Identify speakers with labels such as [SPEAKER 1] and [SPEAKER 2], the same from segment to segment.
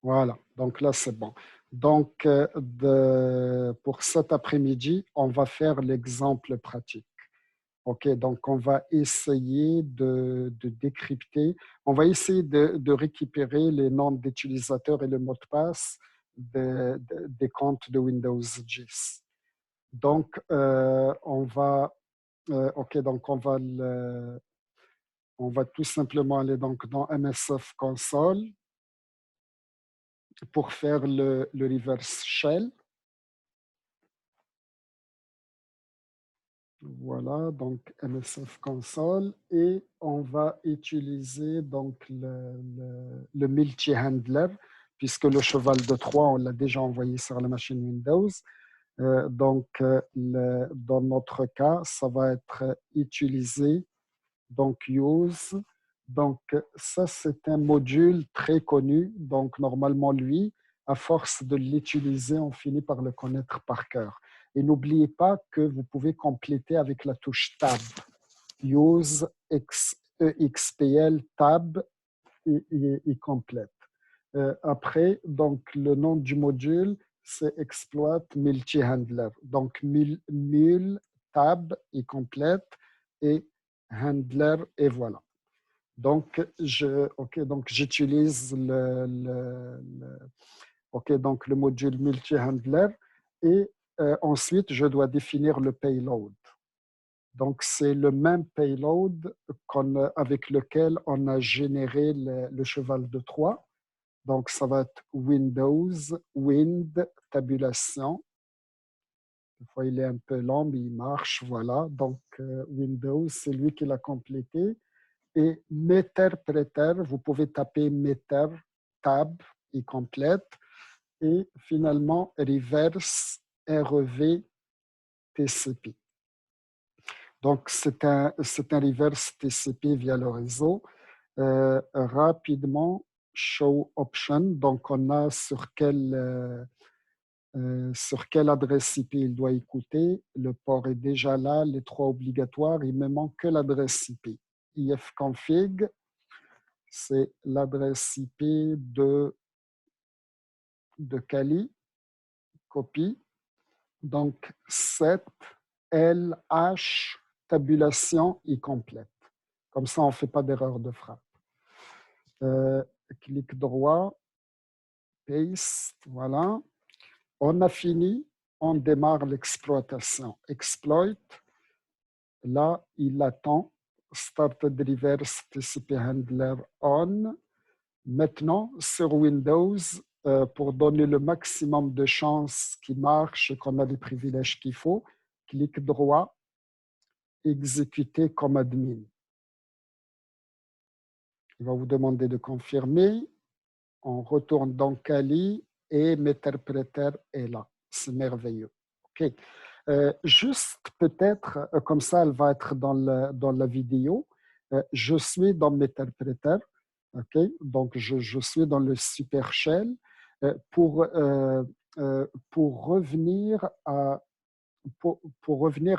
[SPEAKER 1] Voilà, donc là, c'est bon. Donc, pour cet après-midi, on va faire l'exemple pratique. OK, donc on va essayer de décrypter, on va essayer de récupérer les noms d'utilisateurs et le mot de passe des comptes de Windows 10. Donc, OK, donc on va tout simplement aller donc dans MSF Console pour faire le reverse shell. Voilà, donc MSF Console et on va utiliser donc le multi-handler puisque le cheval de Troie, on l'a déjà envoyé sur la machine Windows. Dans notre cas, ça va être utilisé, donc use. Donc ça, c'est un module très connu. Donc normalement, lui, à force de l'utiliser, on finit par le connaître par cœur. Et n'oubliez pas que vous pouvez compléter avec la touche Tab. Use EXPL Tab et complète. Après, donc le nom du module, c'est Exploit Multi-Handler. Donc mul, Tab et complète et Handler et voilà. Donc j'utilise donc le module multi-handler et ensuite, je dois définir le payload. Donc, c'est le même payload avec lequel on a généré le cheval de Troie. Donc, ça va être Windows, Wind, tabulation. Des fois, il est un peu long, mais il marche. Voilà. Donc, Windows, c'est lui qui l'a complété. Et Meterpreter, vous pouvez taper Meter, Tab, il complète. Et finalement, Reverse, REV, TCP. Donc, c'est un reverse TCP via le réseau. Rapidement, show option. Donc, on a sur quelle adresse IP il doit écouter. Le port est déjà là, les trois obligatoires. Il me manque que l'adresse IP. ifconfig, c'est l'adresse IP de Kali, copie. Donc, 7 LH tabulation est complète. Comme ça, on ne fait pas d'erreur de frappe. Clic droit, paste, voilà. On a fini, on démarre l'exploitation. Exploit, là, il attend. Started reverse TCP handler on. Maintenant, sur Windows, pour donner le maximum de chances qu'il marche et qu'on a les privilèges qu'il faut, clic droit, exécuter comme admin. Il va vous demander de confirmer. On retourne dans Kali et Meterpreter est là. C'est merveilleux. OK. Juste peut-être, comme ça, elle va être dans la vidéo. Je suis dans Meterpreter. OK. Donc, je suis dans le SuperShell. Pour revenir à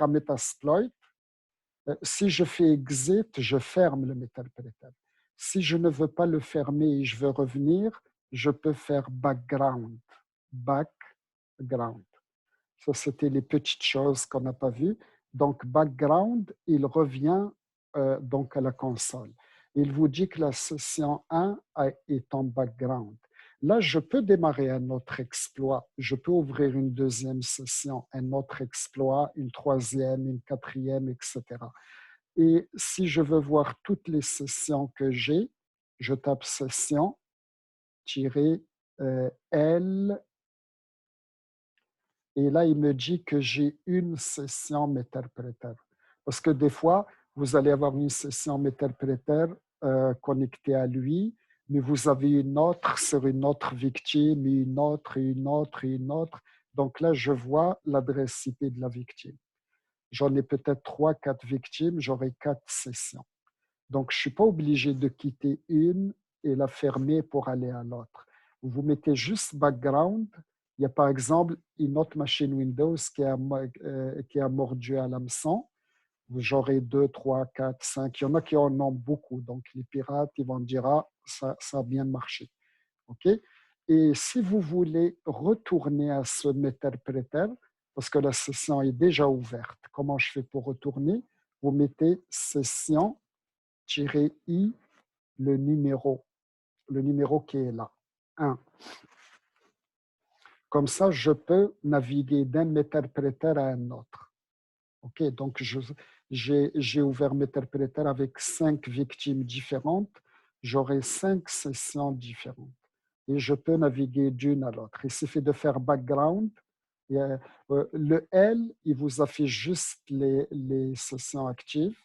[SPEAKER 1] Metasploit, si je fais exit, je ferme le Meterpreter. Si je ne veux pas le fermer et je veux revenir, je peux faire background. Background. Ça, c'était les petites choses qu'on n'a pas vues. Donc, background, il revient donc à la console. Il vous dit que la session 1 est en background. Là, je peux démarrer un autre exploit. Je peux ouvrir une deuxième session, un autre exploit, une troisième, une quatrième, etc. Et si je veux voir toutes les sessions que j'ai, je tape session L et là, il me dit que j'ai une session Meterpreter. Parce que des fois, vous allez avoir une session Meterpreter connectée à lui, mais vous avez une autre sur une autre victime, une autre, une autre, une autre. Donc là, je vois l'adresse IP de la victime. J'en ai peut-être 3, 4 victimes, j'aurai 4 sessions. Donc, je ne suis pas obligé de quitter une et la fermer pour aller à l'autre. Vous mettez juste background. Il y a par exemple une autre machine Windows qui a mordu à l'hameçon. J'aurai 2, 3, 4, 5. Il y en a qui en ont beaucoup. Donc, les pirates, ils vont dire, ah, ça a bien marché. OK? Et si vous voulez retourner à ce meter-preter, parce que la session est déjà ouverte, comment je fais pour retourner? Vous mettez session-i, le numéro qui est là, 1. Comme ça, je peux naviguer d'un meter-preter à un autre. OK, donc j'ai ouvert meter-preter avec 5 victimes différentes. J'aurai 5 sessions différentes. Et je peux naviguer d'une à l'autre. Il suffit de faire background. Et, le L, il vous affiche juste les sessions actives,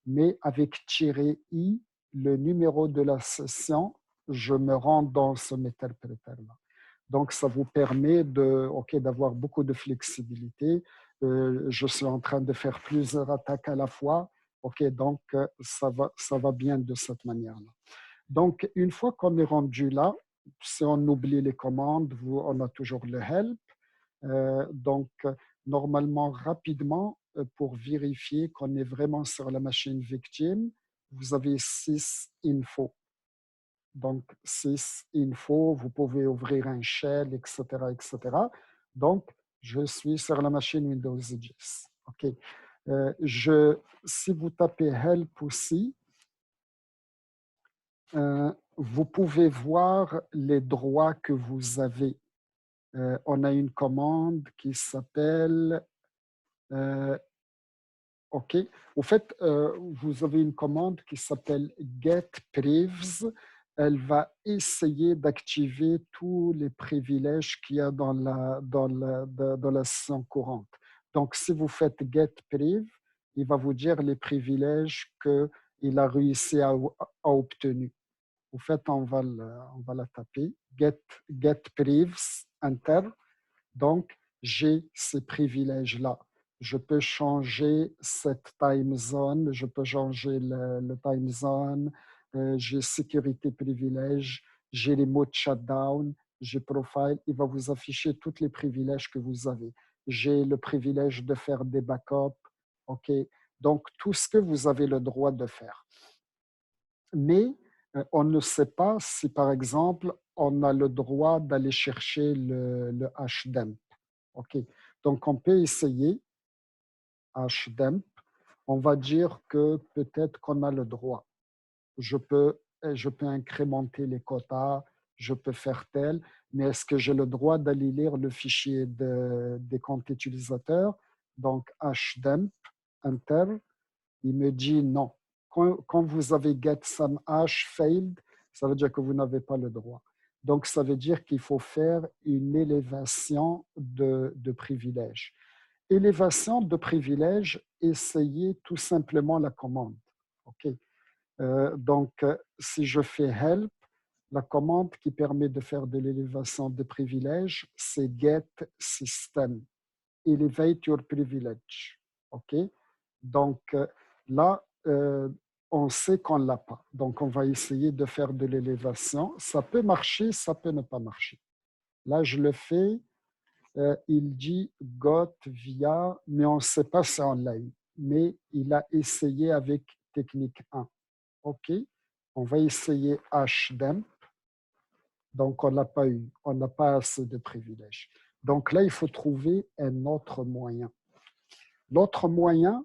[SPEAKER 1] mais avec -i, le numéro de la session, je me rends dans ce meter-preter-là. Donc, ça vous permet d'avoir beaucoup de flexibilité. Je suis en train de faire plusieurs attaques à la fois. Donc, ça va bien de cette manière-là. Donc, une fois qu'on est rendu là, si on oublie les commandes, on a toujours le help. Donc, normalement, rapidement, pour vérifier qu'on est vraiment sur la machine victime, vous avez 6 infos. Donc, 6 infos, vous pouvez ouvrir un shell, etc., etc. Donc, je suis sur la machine Windows 10. OK. Si vous tapez help aussi, vous pouvez voir les droits que vous avez. On a une commande qui s'appelle OK. Au fait, vous avez une commande qui s'appelle getPrivs. Elle va essayer d'activer tous les privilèges qu'il y a dans la session courante. Donc, si vous faites getPriv, il va vous dire les privilèges qu'il a réussi à obtenir. Au fait, on va la taper. GetPrivs, Enter. Donc, j'ai ces privilèges-là. Je peux changer cette time zone, je peux changer le time zone, j'ai sécurité privilège, j'ai les modes shutdown, j'ai profile. Il va vous afficher tous les privilèges que vous avez. J'ai le privilège de faire des backups. OK? Donc, tout ce que vous avez le droit de faire. Mais on ne sait pas si, par exemple, on a le droit d'aller chercher le HDEMP. OK. Donc, on peut essayer HDEMP. On va dire que peut-être qu'on a le droit. Je peux incrémenter les quotas, je peux faire tel, mais est-ce que j'ai le droit d'aller lire le fichier des comptes utilisateurs? Donc, HDEMP, Enter, il me dit non. Quand vous avez get some hash failed, ça veut dire que vous n'avez pas le droit. Donc, ça veut dire qu'il faut faire une élévation de privilèges. Élévation de privilèges, essayez tout simplement la commande. OK. Donc, si je fais help, la commande qui permet de faire de l'élévation de privilèges, c'est get system, elevate your privilege. OK. Donc, là, on sait qu'on ne l'a pas. Donc, on va essayer de faire de l'élévation. Ça peut marcher, ça peut ne pas marcher. Là, je le fais. Il dit got via, mais on ne sait pas si on l'a eu. Mais il a essayé avec technique 1. OK. On va essayer HDEMP. Donc, on n'a pas eu. On n'a pas assez de privilèges. Donc là, il faut trouver un autre moyen. L'autre moyen,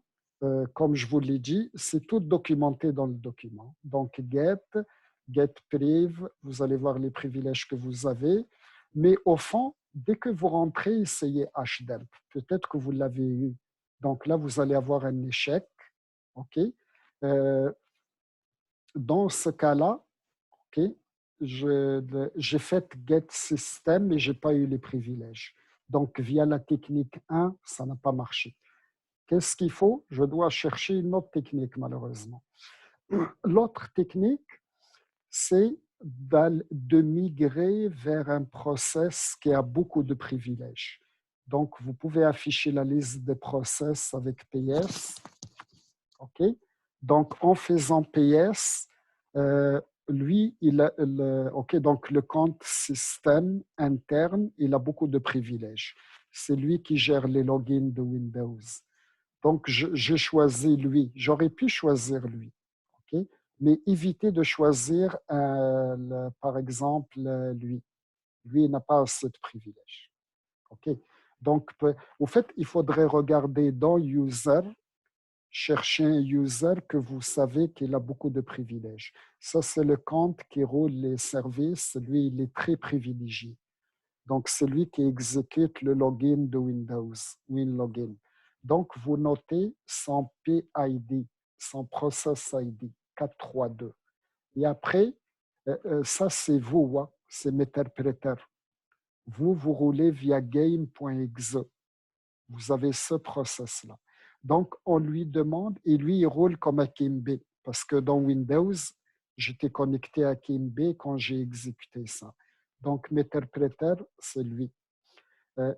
[SPEAKER 1] comme je vous l'ai dit, c'est tout documenté dans le document. Donc, getPriv, vous allez voir les privilèges que vous avez. Mais au fond, dès que vous rentrez, essayez HDEMP. Peut-être que vous l'avez eu. Donc là, vous allez avoir un échec. OK? Dans ce cas-là, OK, j'ai fait getSystem et je n'ai pas eu les privilèges. Donc, via la technique 1, ça n'a pas marché. Qu'est-ce qu'il faut? Je dois chercher une autre technique, malheureusement. L'autre technique, c'est de migrer vers un process qui a beaucoup de privilèges. Donc, vous pouvez afficher la liste des process avec PS. OK? Donc, en faisant PS, lui, donc le compte système interne, il a beaucoup de privilèges. C'est lui qui gère les logins de Windows. Donc, j'ai choisi lui. J'aurais pu choisir lui. OK? Mais évitez de choisir, par exemple, lui. Lui, il n'a pas assez de privilèges. OK? Donc, au fait, il faudrait regarder dans User, chercher un user que vous savez qu'il a beaucoup de privilèges. Ça, c'est le compte qui roule les services. Lui, il est très privilégié. Donc, c'est lui qui exécute le login de Windows, WinLogin. Donc, vous notez son PID, son Process ID 432. Et après, ça, c'est vous, hein, c'est Meterpreter. Vous roulez via game.exe. Vous avez ce process-là. Donc, on lui demande, et lui, il roule comme Akimbe, parce que dans Windows, j'étais connecté à Akimbe quand j'ai exécuté ça. Donc, Meterpreter, c'est lui.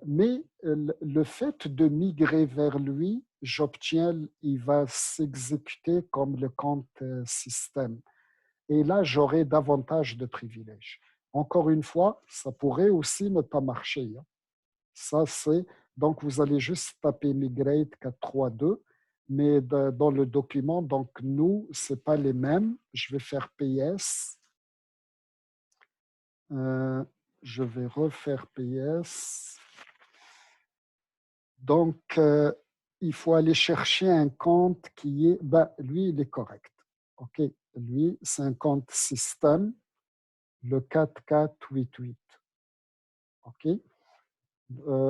[SPEAKER 1] Mais le fait de migrer vers lui, j'obtiens, il va s'exécuter comme le compte système. Et là, j'aurai davantage de privilèges. Encore une fois, ça pourrait aussi ne pas marcher. Hein. Ça, c'est donc vous allez juste taper migrate 432, mais dans le document, donc nous, ce n'est pas les mêmes. Je vais faire PS. Je vais refaire PS. Donc, il faut aller chercher un compte qui est, lui, il est correct. OK, lui, c'est un compte système, le 4488. OK,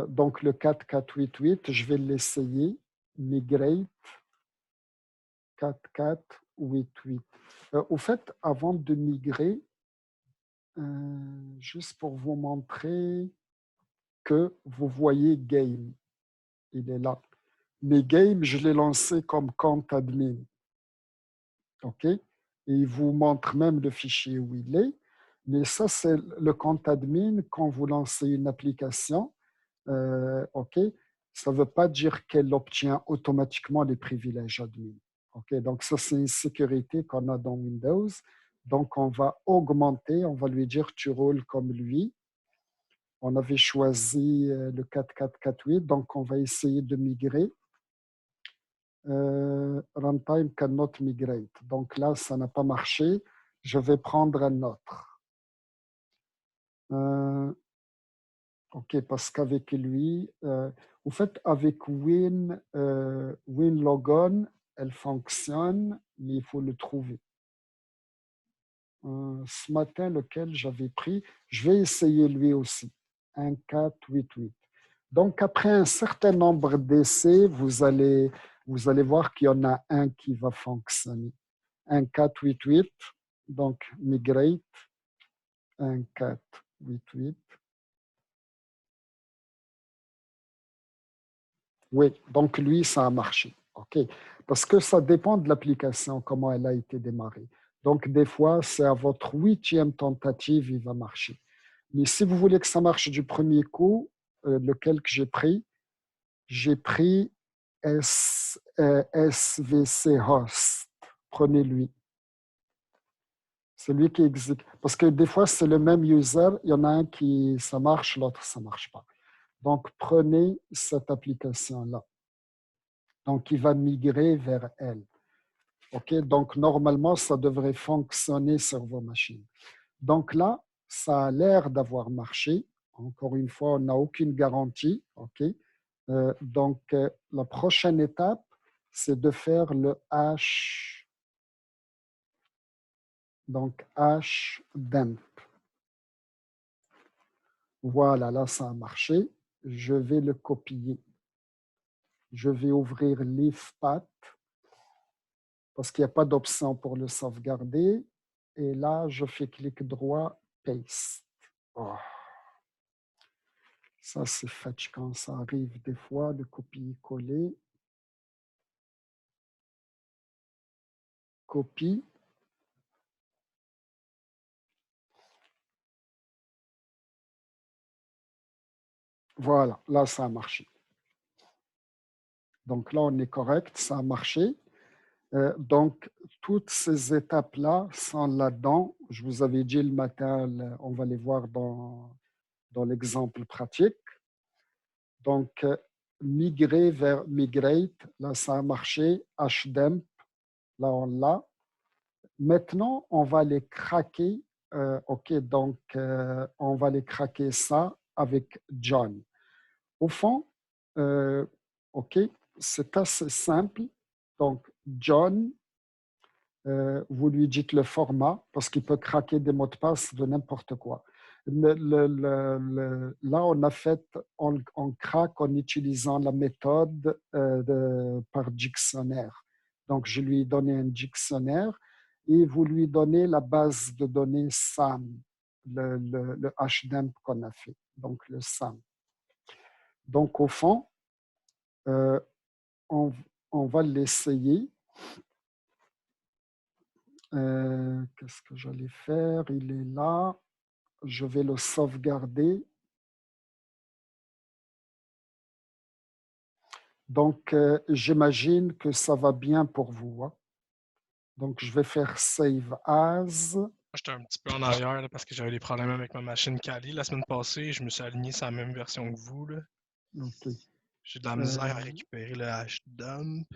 [SPEAKER 1] donc le 4488, je vais l'essayer. Migrate 4488. Au fait, avant de migrer, juste pour vous montrer que vous voyez Game, il est là. Mais Game, je l'ai lancé comme compte admin. OK? Et il vous montre même le fichier où il est. Mais ça, c'est le compte admin quand vous lancez une application. OK? Ça ne veut pas dire qu'elle obtient automatiquement les privilèges admin. OK? Donc, ça, c'est une sécurité qu'on a dans Windows. Donc, on va augmenter, on va lui dire tu roules comme lui. On avait choisi le 4448, donc on va essayer de migrer. Runtime cannot migrate. Donc là, ça n'a pas marché. Je vais prendre un autre. OK, parce qu'avec lui, au fait, avec WinLogon, elle fonctionne, mais il faut le trouver. Ce matin, lequel j'avais pris, je vais essayer lui aussi, un 488. Donc, après un certain nombre d'essais, vous allez voir qu'il y en a un qui va fonctionner. Un 488, donc migrate, un 488. Oui, donc lui, ça a marché. OK. Parce que ça dépend de l'application, comment elle a été démarrée. Donc, des fois, c'est à votre 8e tentative, il va marcher. Mais si vous voulez que ça marche du premier coup, lequel que j'ai pris SVC Host. Prenez-lui. C'est lui qui existe. Parce que des fois, c'est le même user. Il y en a un qui, ça marche, l'autre, ça ne marche pas. Donc, prenez cette application-là. Donc, il va migrer vers elle. OK? Donc, normalement, ça devrait fonctionner sur vos machines. Donc là, ça a l'air d'avoir marché. Encore une fois, on n'a aucune garantie. OK? Donc, la prochaine étape, c'est de faire le hash. Donc, hash dump. Voilà, là, ça a marché. Je vais le copier. Je vais ouvrir leafpath parce qu'il n'y a pas d'option pour le sauvegarder. Et là, je fais clic droit, paste. Oh. Ça, c'est fetch quand ça arrive des fois, de copier-coller. Copie. Voilà, là, ça a marché. Donc là, on est correct, ça a marché. Donc, toutes ces étapes-là sont là-dedans. Je vous avais dit le matin, on va les voir dans l'exemple pratique. Donc, migrer vers migrate, là, ça a marché. Hdemp, là, on l'a. Maintenant, on va les craquer OK, donc on va aller craquer ça avec John. Au fond, OK, c'est assez simple. Donc, John, vous lui dites le format parce qu'il peut craquer des mots de passe de n'importe quoi. Là, on craque en utilisant la méthode par dictionnaire. Donc, je lui ai donné un dictionnaire et vous lui donnez la base de données SAM, le HDump qu'on a fait, donc le SAM. Donc, au fond, euh, on, on va l'essayer. Qu'est-ce que j'allais faire? Il est là. Je vais le sauvegarder. Donc, j'imagine que ça va bien pour vous, hein. Donc, je vais faire Save As.
[SPEAKER 2] Moi, j'étais un petit peu en arrière là, parce que j'avais des problèmes avec ma machine Kali la semaine passée. Je me suis aligné sur la même version que vous. Là.
[SPEAKER 1] OK.
[SPEAKER 2] J'ai de la misère à récupérer le HDump.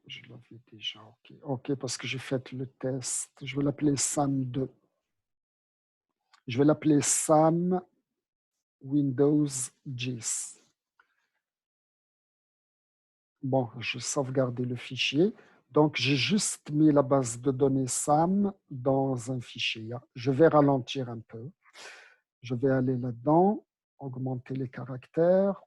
[SPEAKER 1] Je l'avais déjà. OK. OK, parce que j'ai fait le test. Je vais l'appeler SAM2. Je vais l'appeler SAM Windows 10. Bon, je vais sauvegarder le fichier. Donc, j'ai juste mis la base de données SAM dans un fichier. Je vais ralentir un peu. Je vais aller là-dedans, augmenter les caractères.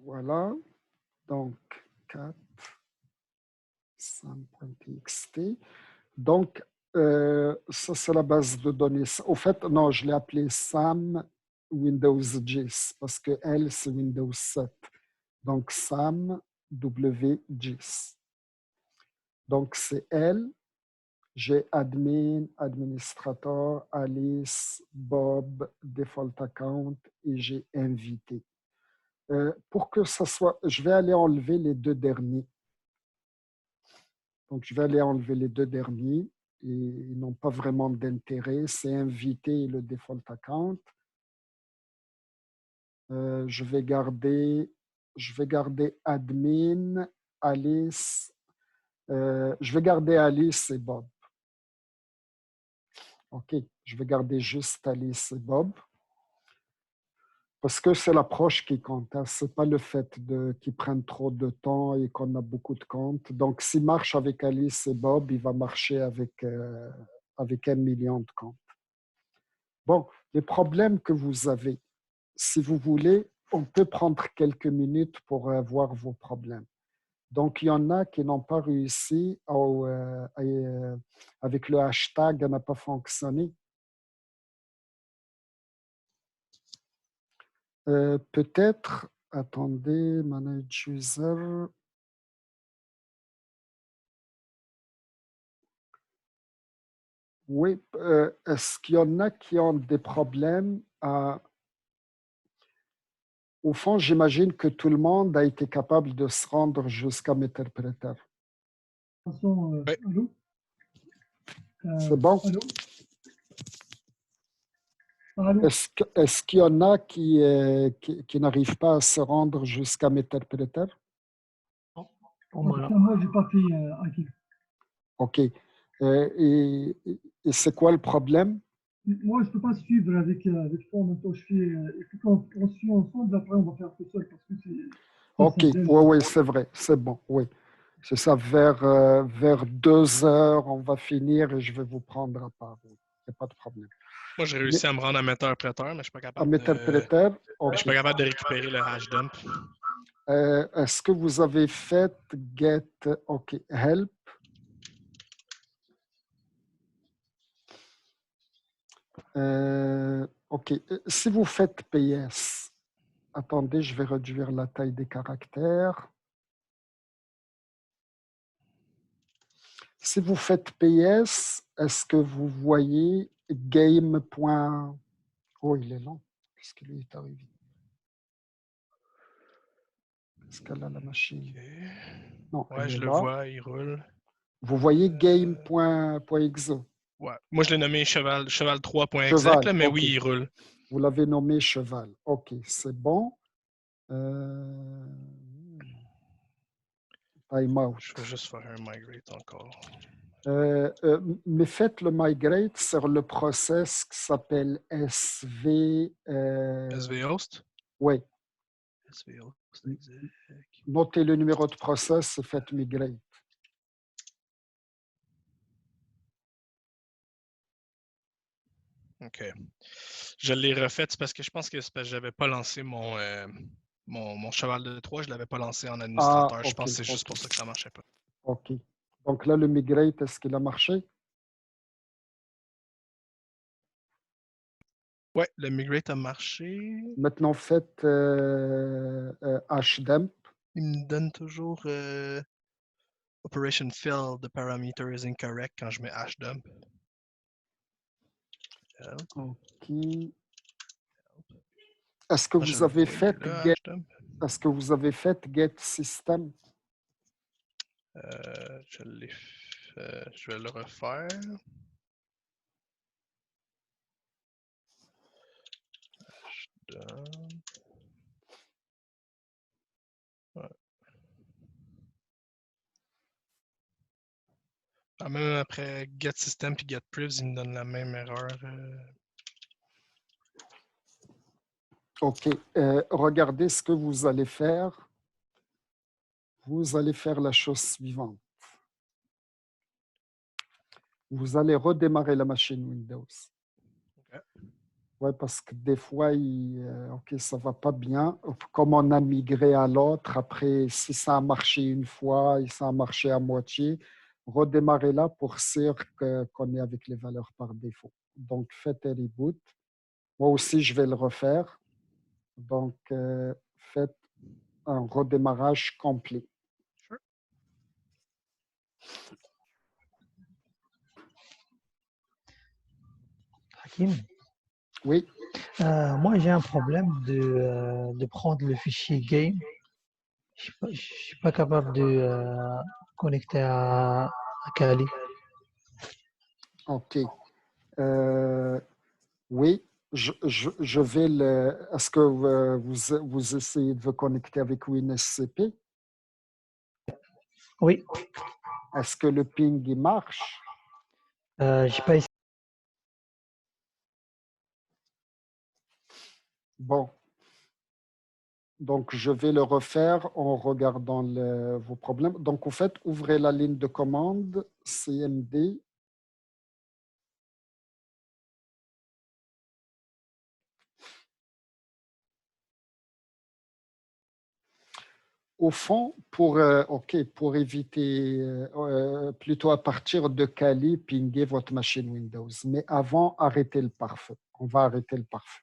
[SPEAKER 1] Voilà. Donc, 4, sam.txt. Donc, ça, c'est la base de données. Au fait, non, je l'ai appelé SAM Windows 10 parce que elle, c'est Windows 7. Donc, SAM W10. Donc, c'est elle. J'ai admin, administrateur, Alice, Bob, default account et j'ai invité. Pour que ça soit, je vais aller enlever les deux derniers. Donc, je vais aller enlever les deux derniers et ils n'ont pas vraiment d'intérêt. C'est invité et le default account. Je vais garder admin, Alice. Je vais garder Alice et Bob. OK, je vais garder juste Alice et Bob. Parce que c'est l'approche qui compte, hein. Ce n'est pas le fait qu'ils prennent trop de temps et qu'on a beaucoup de comptes. Donc, s'il marche avec Alice et Bob, il va marcher avec 1 million de comptes. Bon, les problèmes que vous avez, si vous voulez, on peut prendre quelques minutes pour voir vos problèmes. Donc, il y en a qui n'ont pas réussi avec le hashtag, ça n'a pas fonctionné. Peut-être, attendez, manage user. Oui, est-ce qu'il y en a qui ont des problèmes Au fond, j'imagine que tout le monde a été capable de se rendre jusqu'à Meterpreter.
[SPEAKER 2] Oui.
[SPEAKER 3] Allô?
[SPEAKER 1] C'est bon?
[SPEAKER 3] Allô? Allô?
[SPEAKER 1] Est-ce qu'il y en a qui n'arrivent pas à se rendre jusqu'à Meterpreter?
[SPEAKER 3] Pour moi, je n'ai pas fait acquis.
[SPEAKER 1] OK. Et c'est quoi le problème?
[SPEAKER 3] Moi, je ne peux pas suivre avec toi. Maintenant, je fais. Et puis quand on suit ensemble, après, on va faire tout seul parce que c'est.
[SPEAKER 1] OK. Oui, c'est vrai. C'est bon. Oui. C'est ça. Vers 2 heures, on va finir et je vais vous prendre à part. Il n'y a pas de problème.
[SPEAKER 2] Moi, j'ai réussi à me rendre à Meterpreter, mais je ne suis pas
[SPEAKER 1] À
[SPEAKER 2] capable
[SPEAKER 1] Meterpreter?
[SPEAKER 2] je suis pas capable de récupérer le HDump.
[SPEAKER 1] Est-ce que vous avez fait get OK help? OK. Si vous faites PS, attendez, je vais réduire la taille des caractères. Si vous faites PS, est-ce que vous voyez game. Oh, il est long. Qu'est-ce qui lui est arrivé? Est-ce qu'elle a la machine?
[SPEAKER 2] Okay.
[SPEAKER 1] Non,
[SPEAKER 2] ouais,
[SPEAKER 1] elle
[SPEAKER 2] je
[SPEAKER 1] est
[SPEAKER 2] le
[SPEAKER 1] là.
[SPEAKER 2] vois, il roule.
[SPEAKER 1] Vous voyez game.exe.
[SPEAKER 2] Ouais. Moi, je l'ai nommé cheval3.exe,
[SPEAKER 1] Cheval,
[SPEAKER 2] mais
[SPEAKER 1] OK.
[SPEAKER 2] oui, il roule.
[SPEAKER 1] Vous l'avez nommé cheval. OK, c'est bon. Euh, time out.
[SPEAKER 2] Je vais juste faire un migrate encore.
[SPEAKER 1] Mais faites le migrate sur le process qui s'appelle SV.
[SPEAKER 2] SV host?
[SPEAKER 1] Oui,
[SPEAKER 2] SV host, exec.
[SPEAKER 1] notez le numéro de process et faites migrate.
[SPEAKER 2] OK. Je l'ai refait parce que je pense que c'est parce que j'avais pas lancé mon cheval de Troie, je l'avais pas lancé en administrateur.
[SPEAKER 1] Ah,
[SPEAKER 2] Je pense
[SPEAKER 1] ok,
[SPEAKER 2] que c'est juste
[SPEAKER 1] ok,
[SPEAKER 2] pour ça que ça marchait pas.
[SPEAKER 1] ok. Donc là, le migrate, est-ce qu'il a marché?
[SPEAKER 2] Ouais, le migrate a marché.
[SPEAKER 1] Maintenant, faites hdump.
[SPEAKER 2] Il me donne toujours Operation fail, the parameter is incorrect quand je mets hdump.
[SPEAKER 1] Ok. Est-ce que
[SPEAKER 2] Ah, je
[SPEAKER 1] vous
[SPEAKER 2] le
[SPEAKER 1] avez
[SPEAKER 2] vois, il est
[SPEAKER 1] fait
[SPEAKER 2] là,
[SPEAKER 1] get,
[SPEAKER 2] hdump.
[SPEAKER 1] est-ce que vous avez fait get system?
[SPEAKER 2] Je l'ai fait. Je vais le refaire. Hdump. Ouais. Ah, même après get system puis get privs, il me donne la même erreur.
[SPEAKER 1] Ok. Regardez ce que vous allez faire. Vous allez faire la chose suivante. Vous allez redémarrer la machine Windows.
[SPEAKER 2] Ok.
[SPEAKER 1] Ouais, parce que des fois, ok, ça va pas bien. Comme on a migré à l'autre, après, si ça a marché une fois et ça a marché à moitié, redémarrez là pour sûr qu'on est avec les valeurs par défaut. Donc, faites un reboot. Moi aussi, je vais le refaire. Donc, faites un redémarrage complet.
[SPEAKER 2] Sure.
[SPEAKER 4] Hakim,
[SPEAKER 1] Oui,
[SPEAKER 4] moi j'ai un problème de prendre le fichier game. Je suis pas capable de connecter à Kali.
[SPEAKER 1] ok. Oui, je vais le. Est-ce que vous essayez de vous connecter avec WinSCP?
[SPEAKER 4] Oui,
[SPEAKER 1] Est-ce que le ping il marche?
[SPEAKER 4] j'ai pas essayé.
[SPEAKER 1] Bon, donc je vais le refaire en regardant vos problèmes. Donc, en fait, ouvrez la ligne de commande CMD. Au fond, pour éviter, plutôt à partir de Kali, pinguer votre machine Windows. Mais avant, arrêtez le pare-feu. On va arrêter le pare-feu.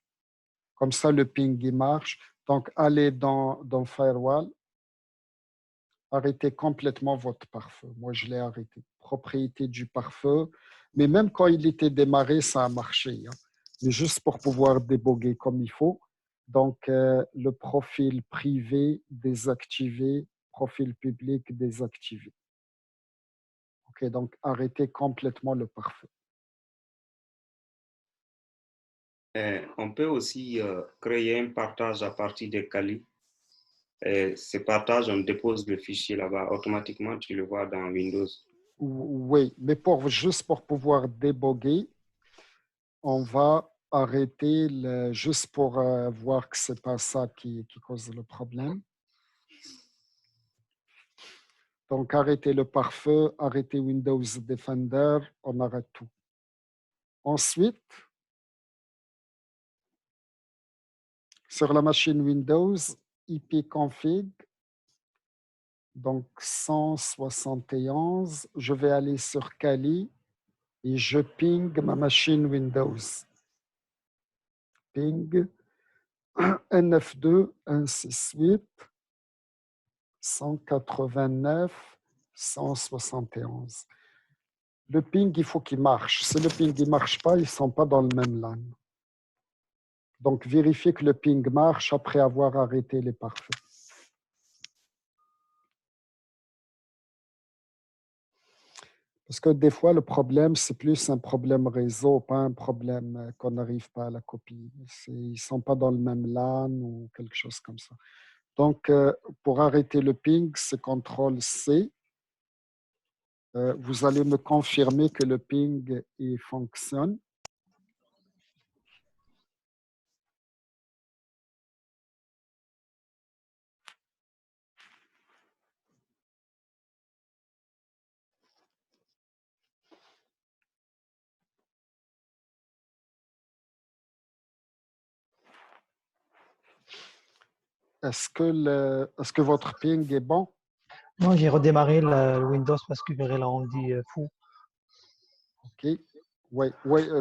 [SPEAKER 1] Comme ça, le ping il marche. Donc, allez dans Firewall, arrêtez complètement votre pare-feu. Moi, je l'ai arrêté. Propriété du pare-feu. Mais même quand il était démarré, ça a marché. Hein. Mais juste pour pouvoir déboguer comme il faut. Donc, le profil privé désactivé, profil public désactivé. OK, donc arrêtez complètement le pare-feu.
[SPEAKER 5] On peut aussi créer un partage à partir de Kali. Et ce partage, on dépose le fichier là-bas. Automatiquement, tu le vois dans Windows.
[SPEAKER 1] Oui, mais juste pour pouvoir déboguer, on va arrêter juste pour voir que ce n'est pas ça qui cause le problème. Donc, arrêtez le pare-feu, arrêtez Windows Defender, on arrête tout. Ensuite, sur la machine Windows, ipconfig, donc 171, je vais aller sur Kali et je ping ma machine Windows. Ping 192.168.189.171. Le ping, il faut qu'il marche. Si le ping ne marche pas, ils ne sont pas dans le même LAN. Donc, vérifiez que le ping marche après avoir arrêté les pare-feux. Parce que des fois, le problème, c'est plus un problème réseau, pas un problème qu'on n'arrive pas à la copie. Ils ne sont pas dans le même LAN ou quelque chose comme ça. Donc, pour arrêter le ping, c'est CTRL-C. Vous allez me confirmer que le ping il fonctionne. Est-ce que votre ping est bon?
[SPEAKER 4] Non, j'ai redémarré le Windows parce que Viré l'a rendu fou.
[SPEAKER 1] OK. Oui,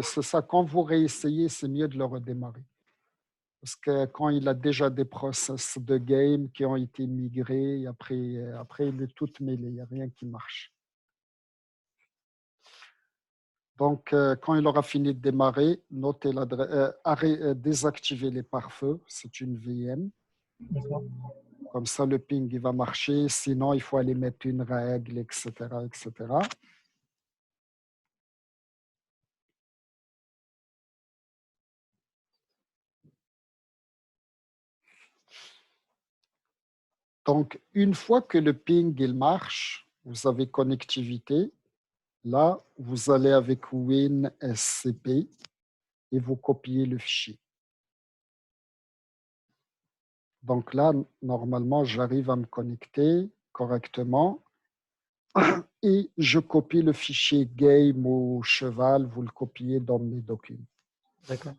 [SPEAKER 1] c'est ça. Quand vous réessayez, c'est mieux de le redémarrer. Parce que quand il a déjà des process de game qui ont été migrés, après il est tout mêlé, il n'y a rien qui marche. Donc, quand il aura fini de démarrer, notez l'adresse, désactivez les pare-feux, c'est une VM.
[SPEAKER 4] D'accord.
[SPEAKER 1] Comme ça, le ping il va marcher. Sinon, il faut aller mettre une règle, etc., etc. Donc, une fois que le ping il marche, vous avez connectivité. Là, vous allez avec WinSCP et vous copiez le fichier. Donc là, normalement, j'arrive à me connecter correctement et je copie le fichier game ou cheval, vous le copiez dans mes documents.
[SPEAKER 4] D'accord.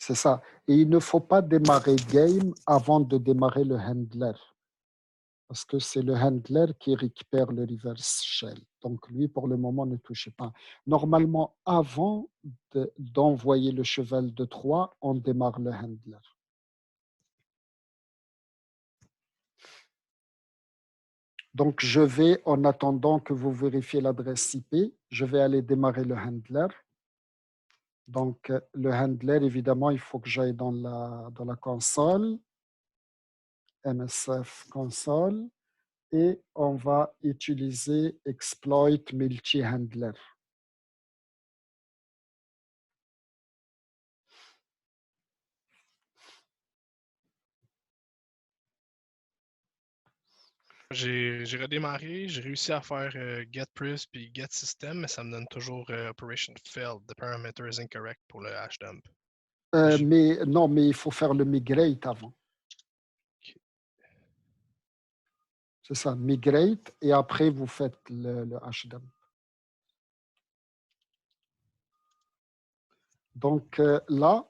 [SPEAKER 1] C'est ça. Et il ne faut pas démarrer game avant de démarrer le handler. Parce que c'est le handler qui récupère le reverse shell. Donc lui, pour le moment, ne touchez pas. Normalement, avant d'envoyer le cheval de 3, on démarre le handler. Donc je vais, en attendant que vous vérifiez l'adresse IP, je vais aller démarrer le handler. Donc le handler, évidemment, il faut que j'aille dans la console, MSF console, et on va utiliser exploit multi-handler.
[SPEAKER 2] J'ai redémarré, j'ai réussi à faire get pris puis get system, mais ça me donne toujours operation failed, the parameter is incorrect pour le hash dump.
[SPEAKER 1] Mais non, mais il faut faire le migrate avant.
[SPEAKER 2] Ok.
[SPEAKER 1] C'est ça, migrate, et après vous faites le HDump. Donc là,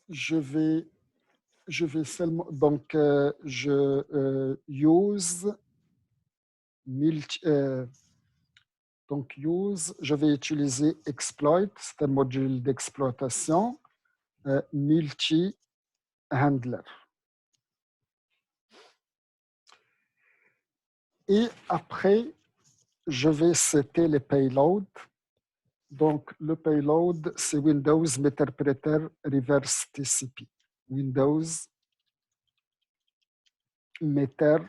[SPEAKER 1] je vais seulement, donc je use je vais utiliser exploit, c'est un module d'exploitation multi-handler. Et après, je vais setter les payloads. Donc, le payload, c'est Windows Meterpreter Reverse TCP. Windows Meter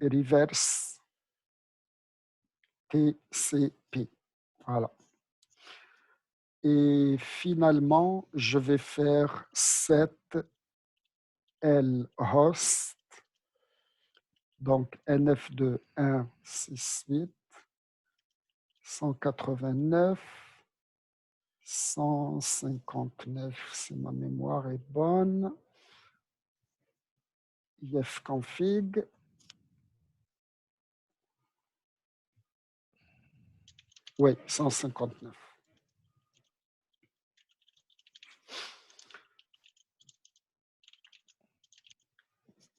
[SPEAKER 1] Reverse TCP. Voilà. Et finalement, je vais faire set lhost, donc NF2.168 189 159, si ma mémoire est bonne. ifconfig. Oui, 159.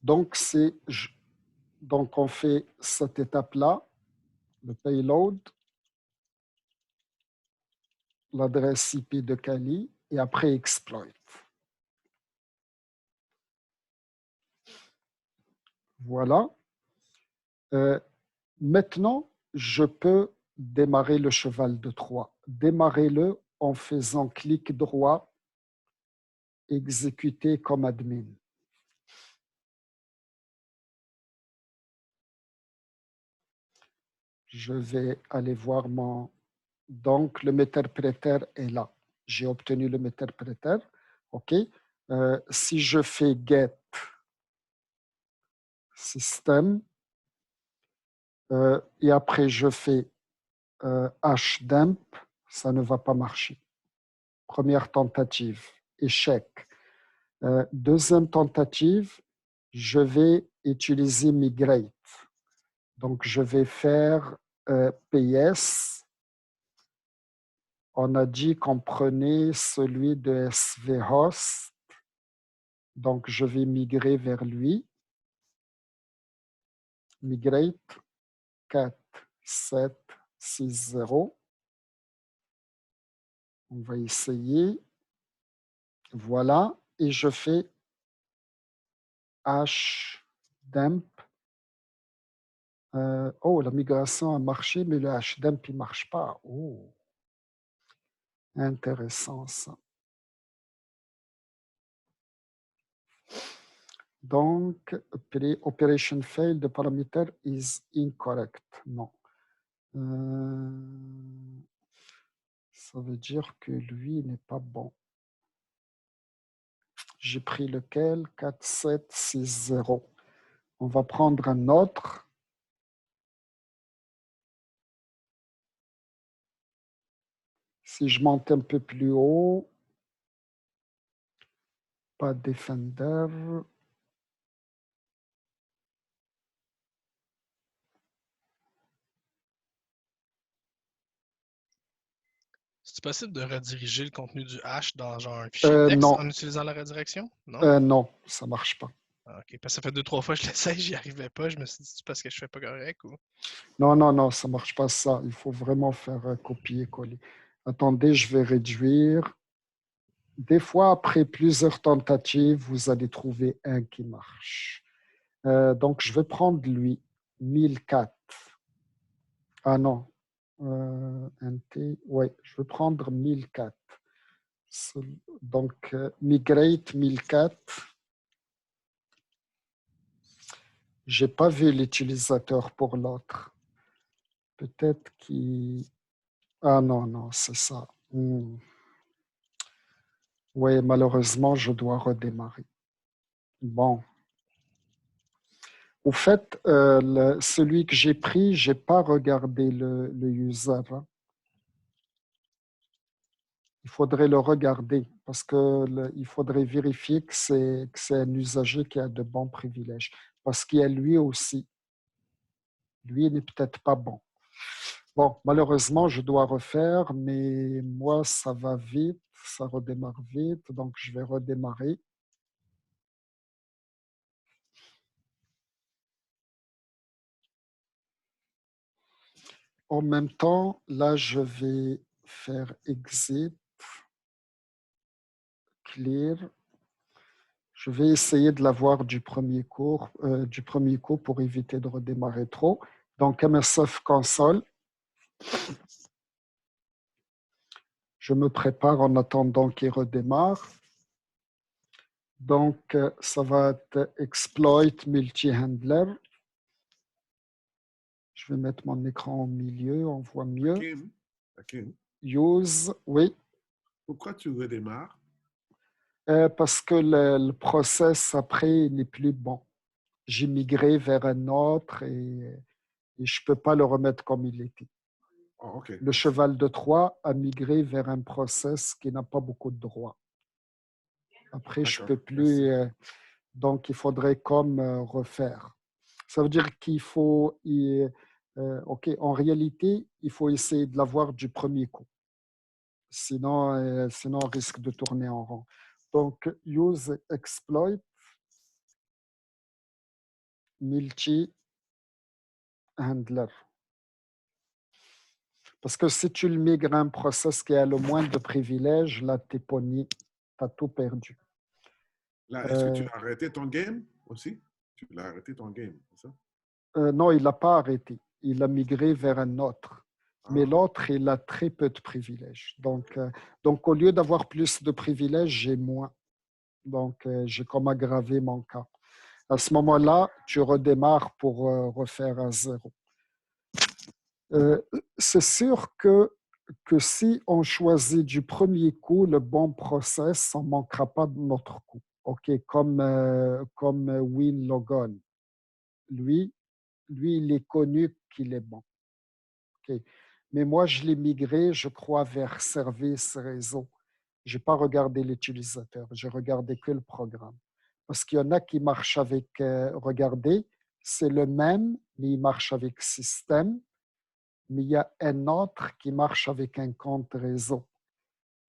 [SPEAKER 1] Donc, on fait cette étape-là, le payload, l'adresse IP de Kali, et après exploit. Voilà. Maintenant, je peux démarrer le cheval de Troie. Démarrez-le en faisant clic droit, exécuter comme admin. Je vais aller voir mon... Donc, le méterpréteur est là. J'ai obtenu le méterpréteur. OK. Si je fais get système et après je fais hdemp, ça ne va pas marcher. Première tentative, échec. Deuxième tentative, je vais utiliser migrate. Donc, je vais faire PS. On a dit qu'on prenait celui de svhost. Donc, je vais migrer vers lui. Migrate 4, 7, 6, 0. On va essayer. Voilà. Et je fais hdemp. Oh, la migration a marché, mais le hdemp, il ne marche pas. Oh, intéressant ça. Donc, operation fail, the parameter is incorrect. Non. Ça veut dire que lui n'est pas bon. J'ai pris lequel? 4, 7, 6, 0. On va prendre un autre. Si je monte un peu plus haut, pas Defender.
[SPEAKER 2] C'est possible de rediriger le contenu du hash dans genre un fichier texte
[SPEAKER 1] non.
[SPEAKER 2] en utilisant la redirection? Non?
[SPEAKER 1] Non, ça ne marche pas.
[SPEAKER 2] Ah, ok, parce que ça fait 2-3 fois que je l'essaye, j'y arrivais pas. Je me suis dit, c'est parce que je fais pas correct ou.
[SPEAKER 1] Non, ça ne marche pas ça. Il faut vraiment faire un copier-coller. Attendez, je vais réduire. Des fois, après plusieurs tentatives, vous allez trouver un qui marche. Donc, je vais prendre lui, 1004. Ah non, NT, oui, je vais prendre 1004. Donc, migrate 1004. Je n'ai pas vu l'utilisateur pour l'autre. Peut-être qu'il... Ah non, c'est ça. Oui, malheureusement, je dois redémarrer. Bon. Au fait, celui que j'ai pris, je n'ai pas regardé le user. Il faudrait le regarder parce qu'il faudrait vérifier que c'est un usager qui a de bons privilèges. Parce qu'il y a lui aussi. Lui, il n'est peut-être pas bon. Bon, malheureusement, je dois refaire, mais moi, ça va vite, ça redémarre vite, donc je vais redémarrer. En même temps, là, je vais faire exit, clear. Je vais essayer de l'avoir du premier coup pour éviter de redémarrer trop. Donc, MSF console. Je me prépare en attendant qu'il redémarre. Donc, ça va être exploit multi-handler. Je vais mettre mon écran au milieu, on voit mieux.
[SPEAKER 6] Hakim.
[SPEAKER 1] Use, oui.
[SPEAKER 6] Pourquoi tu redémarres?
[SPEAKER 1] Parce que le process après n'est plus bon. J'ai migré vers un autre et je ne peux pas le remettre comme il était.
[SPEAKER 6] Oh, okay.
[SPEAKER 1] Le cheval de Troie a migré vers un process qui n'a pas beaucoup de droits. Après, je ne peux plus. Donc, il faudrait comme refaire. Ça veut dire qu'il faut. OK, en réalité, il faut essayer de l'avoir du premier coup. Sinon, on risque de tourner en rond. Donc, use exploit multi-handler. Parce que si tu le migres à un process qui a le moins de privilèges, là, t'es pogné, tu as tout perdu.
[SPEAKER 6] Là, est-ce que tu as arrêté ton game aussi? Tu l'as arrêté ton game, c'est ça?
[SPEAKER 1] Non, il n'a pas arrêté. Il a migré vers un autre. mais
[SPEAKER 6] Ah,
[SPEAKER 1] l'autre, il a très peu de privilèges. Donc au lieu d'avoir plus de privilèges, j'ai moins. Donc, j'ai comme aggravé mon cas. À ce moment-là, tu redémarres pour refaire à zéro. C'est sûr que si on choisit du premier coup le bon process, on ne manquera pas de notre coup. OK, comme Win Logan. Lui, il est connu qu'il est bon. OK. Mais moi, je l'ai migré, je crois, vers service réseau. Je n'ai pas regardé l'utilisateur, j'ai regardé que le programme. Parce qu'il y en a qui marchent avec, regardez, c'est le même, mais il marche avec système, mais il y a un autre qui marche avec un compte réseau.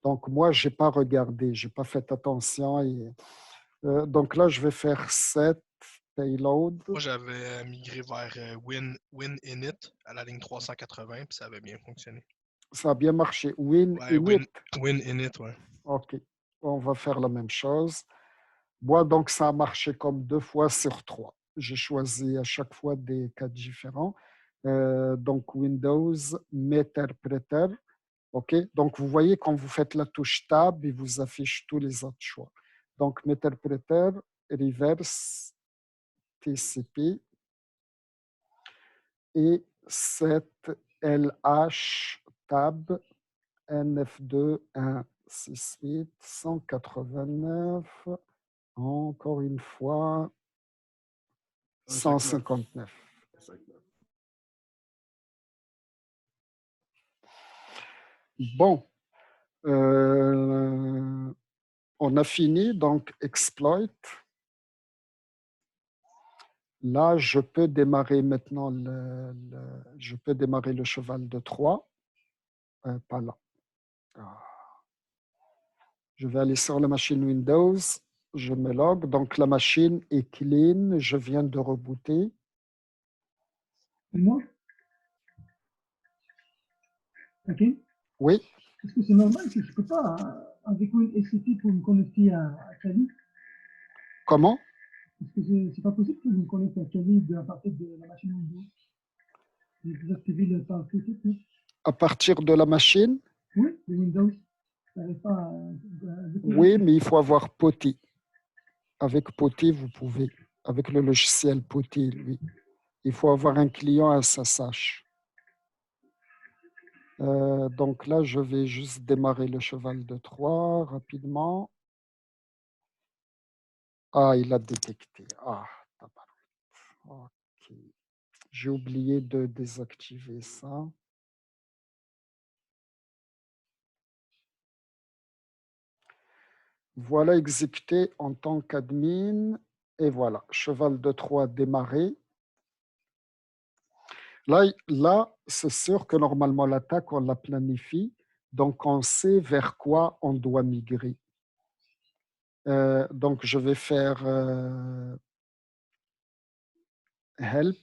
[SPEAKER 1] Donc, moi, je n'ai pas regardé, je n'ai pas fait attention. Donc là, je vais faire set payload.
[SPEAKER 2] Moi, j'avais migré vers WinInit à la ligne 380, puis ça avait bien fonctionné.
[SPEAKER 1] Ça a bien marché. Win
[SPEAKER 2] Ouais,
[SPEAKER 1] init.
[SPEAKER 2] WinInit, ouais.
[SPEAKER 1] OK. On va faire la même chose. Moi, donc, ça a marché comme 2 fois sur 3. J'ai choisi à chaque fois des cas différents. Donc, Windows, Meterpreter. OK? Donc, vous voyez, quand vous faites la touche Tab, il vous affiche tous les autres choix. Donc, Meterpreter, Reverse, TCP et set LH Tab NF2 168 189. Encore une fois, 159. Bon, on a fini, donc exploit. Là, je peux démarrer maintenant je peux démarrer le cheval de Troie. Pas là. Ah. Je vais aller sur la machine Windows. Je me log. Donc, la machine est clean. Je viens de rebooter.
[SPEAKER 3] Et moi, ok.
[SPEAKER 1] Oui.
[SPEAKER 3] Est-ce que c'est normal que je ne peux pas, avec une SCP pour me connecter à Kali?
[SPEAKER 1] Comment?
[SPEAKER 3] Est-ce que c'est pas possible que je me connecte à Kali à partir de la machine Windows? J'ai désactivé le par critique, non?
[SPEAKER 1] À partir de la machine?
[SPEAKER 3] Oui, de Windows. J'arrive pas à
[SPEAKER 1] Oui, mais il faut avoir POTI. Avec POTI, vous pouvez. Avec le logiciel POTI, lui. Il faut avoir un client SSH. Donc là, je vais juste démarrer le cheval de Troie rapidement. Ah, il a détecté. Ah, tabarouette. OK. J'ai oublié de désactiver ça. Voilà, exécuté en tant qu'admin. Et voilà, cheval de Troie démarré. Là, c'est sûr que normalement, l'attaque, on la planifie. Donc, on sait vers quoi on doit migrer. Donc, je vais faire help.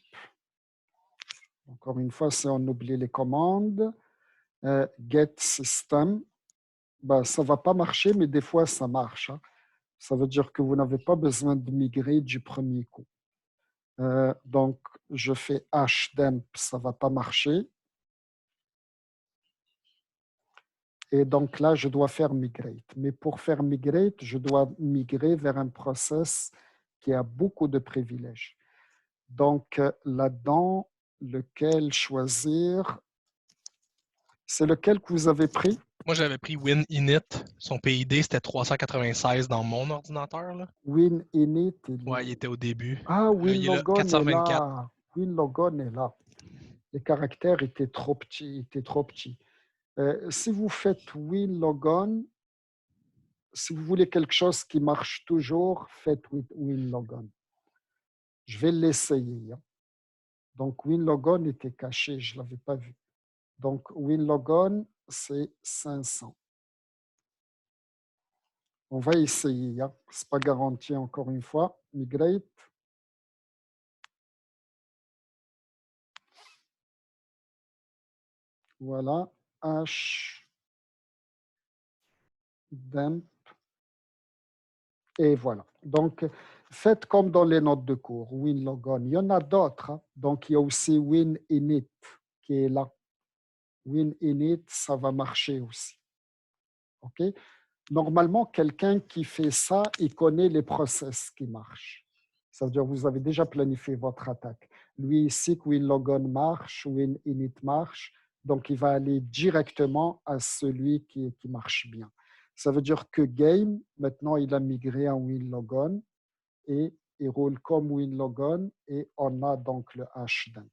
[SPEAKER 1] Encore une fois, si on oublie les commandes, get system, ben, ça ne va pas marcher, mais des fois, ça marche. Hein. Ça veut dire que vous n'avez pas besoin de migrer du premier coup. Donc, je fais hdemp, ça ne va pas marcher. Et donc là, je dois faire migrate. Mais pour faire migrate, je dois migrer vers un process qui a beaucoup de privilèges. Donc là-dedans, lequel choisir? C'est lequel que vous avez pris?
[SPEAKER 2] Moi, j'avais pris WinInit. Son PID, c'était 396 dans mon ordinateur. Là.
[SPEAKER 1] WinInit.
[SPEAKER 2] Ouais, il était au début.
[SPEAKER 1] Ah,
[SPEAKER 2] Il est là,
[SPEAKER 1] WinLogon est
[SPEAKER 2] 424.
[SPEAKER 1] là. WinLogon est là. Les caractères étaient trop petits. Si vous faites WinLogon, si vous voulez quelque chose qui marche toujours, faites WinLogon. Je vais l'essayer. Hein. Donc, WinLogon était caché, je ne l'avais pas vu. Donc, WinLogon, c'est 500. On va essayer. Hein. Ce n'est pas garanti encore une fois. Migrate. Voilà. hdemp. Et voilà. Donc, faites comme dans les notes de cours, WinLogon. Il y en a d'autres. Hein. Donc, il y a aussi WinInit qui est là. WinInit, ça va marcher aussi. OK? Normalement, quelqu'un qui fait ça, il connaît les process qui marchent. Ça veut dire que vous avez déjà planifié votre attaque. Lui, il sait que WinLogon marche, WinInit marche, donc il va aller directement à celui qui marche bien. Ça veut dire que Game, maintenant, il a migré en WinLogon et il roule comme WinLogon et on a donc le HDump.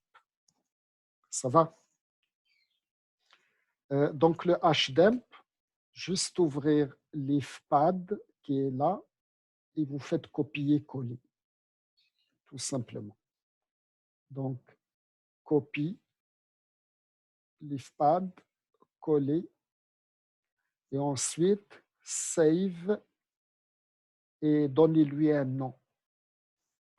[SPEAKER 1] Ça va? Donc le HDump, juste ouvrir l'IFPAD qui est là et vous faites copier-coller, tout simplement. Donc, copie, l'IFPAD, coller, et ensuite save et donnez-lui un nom.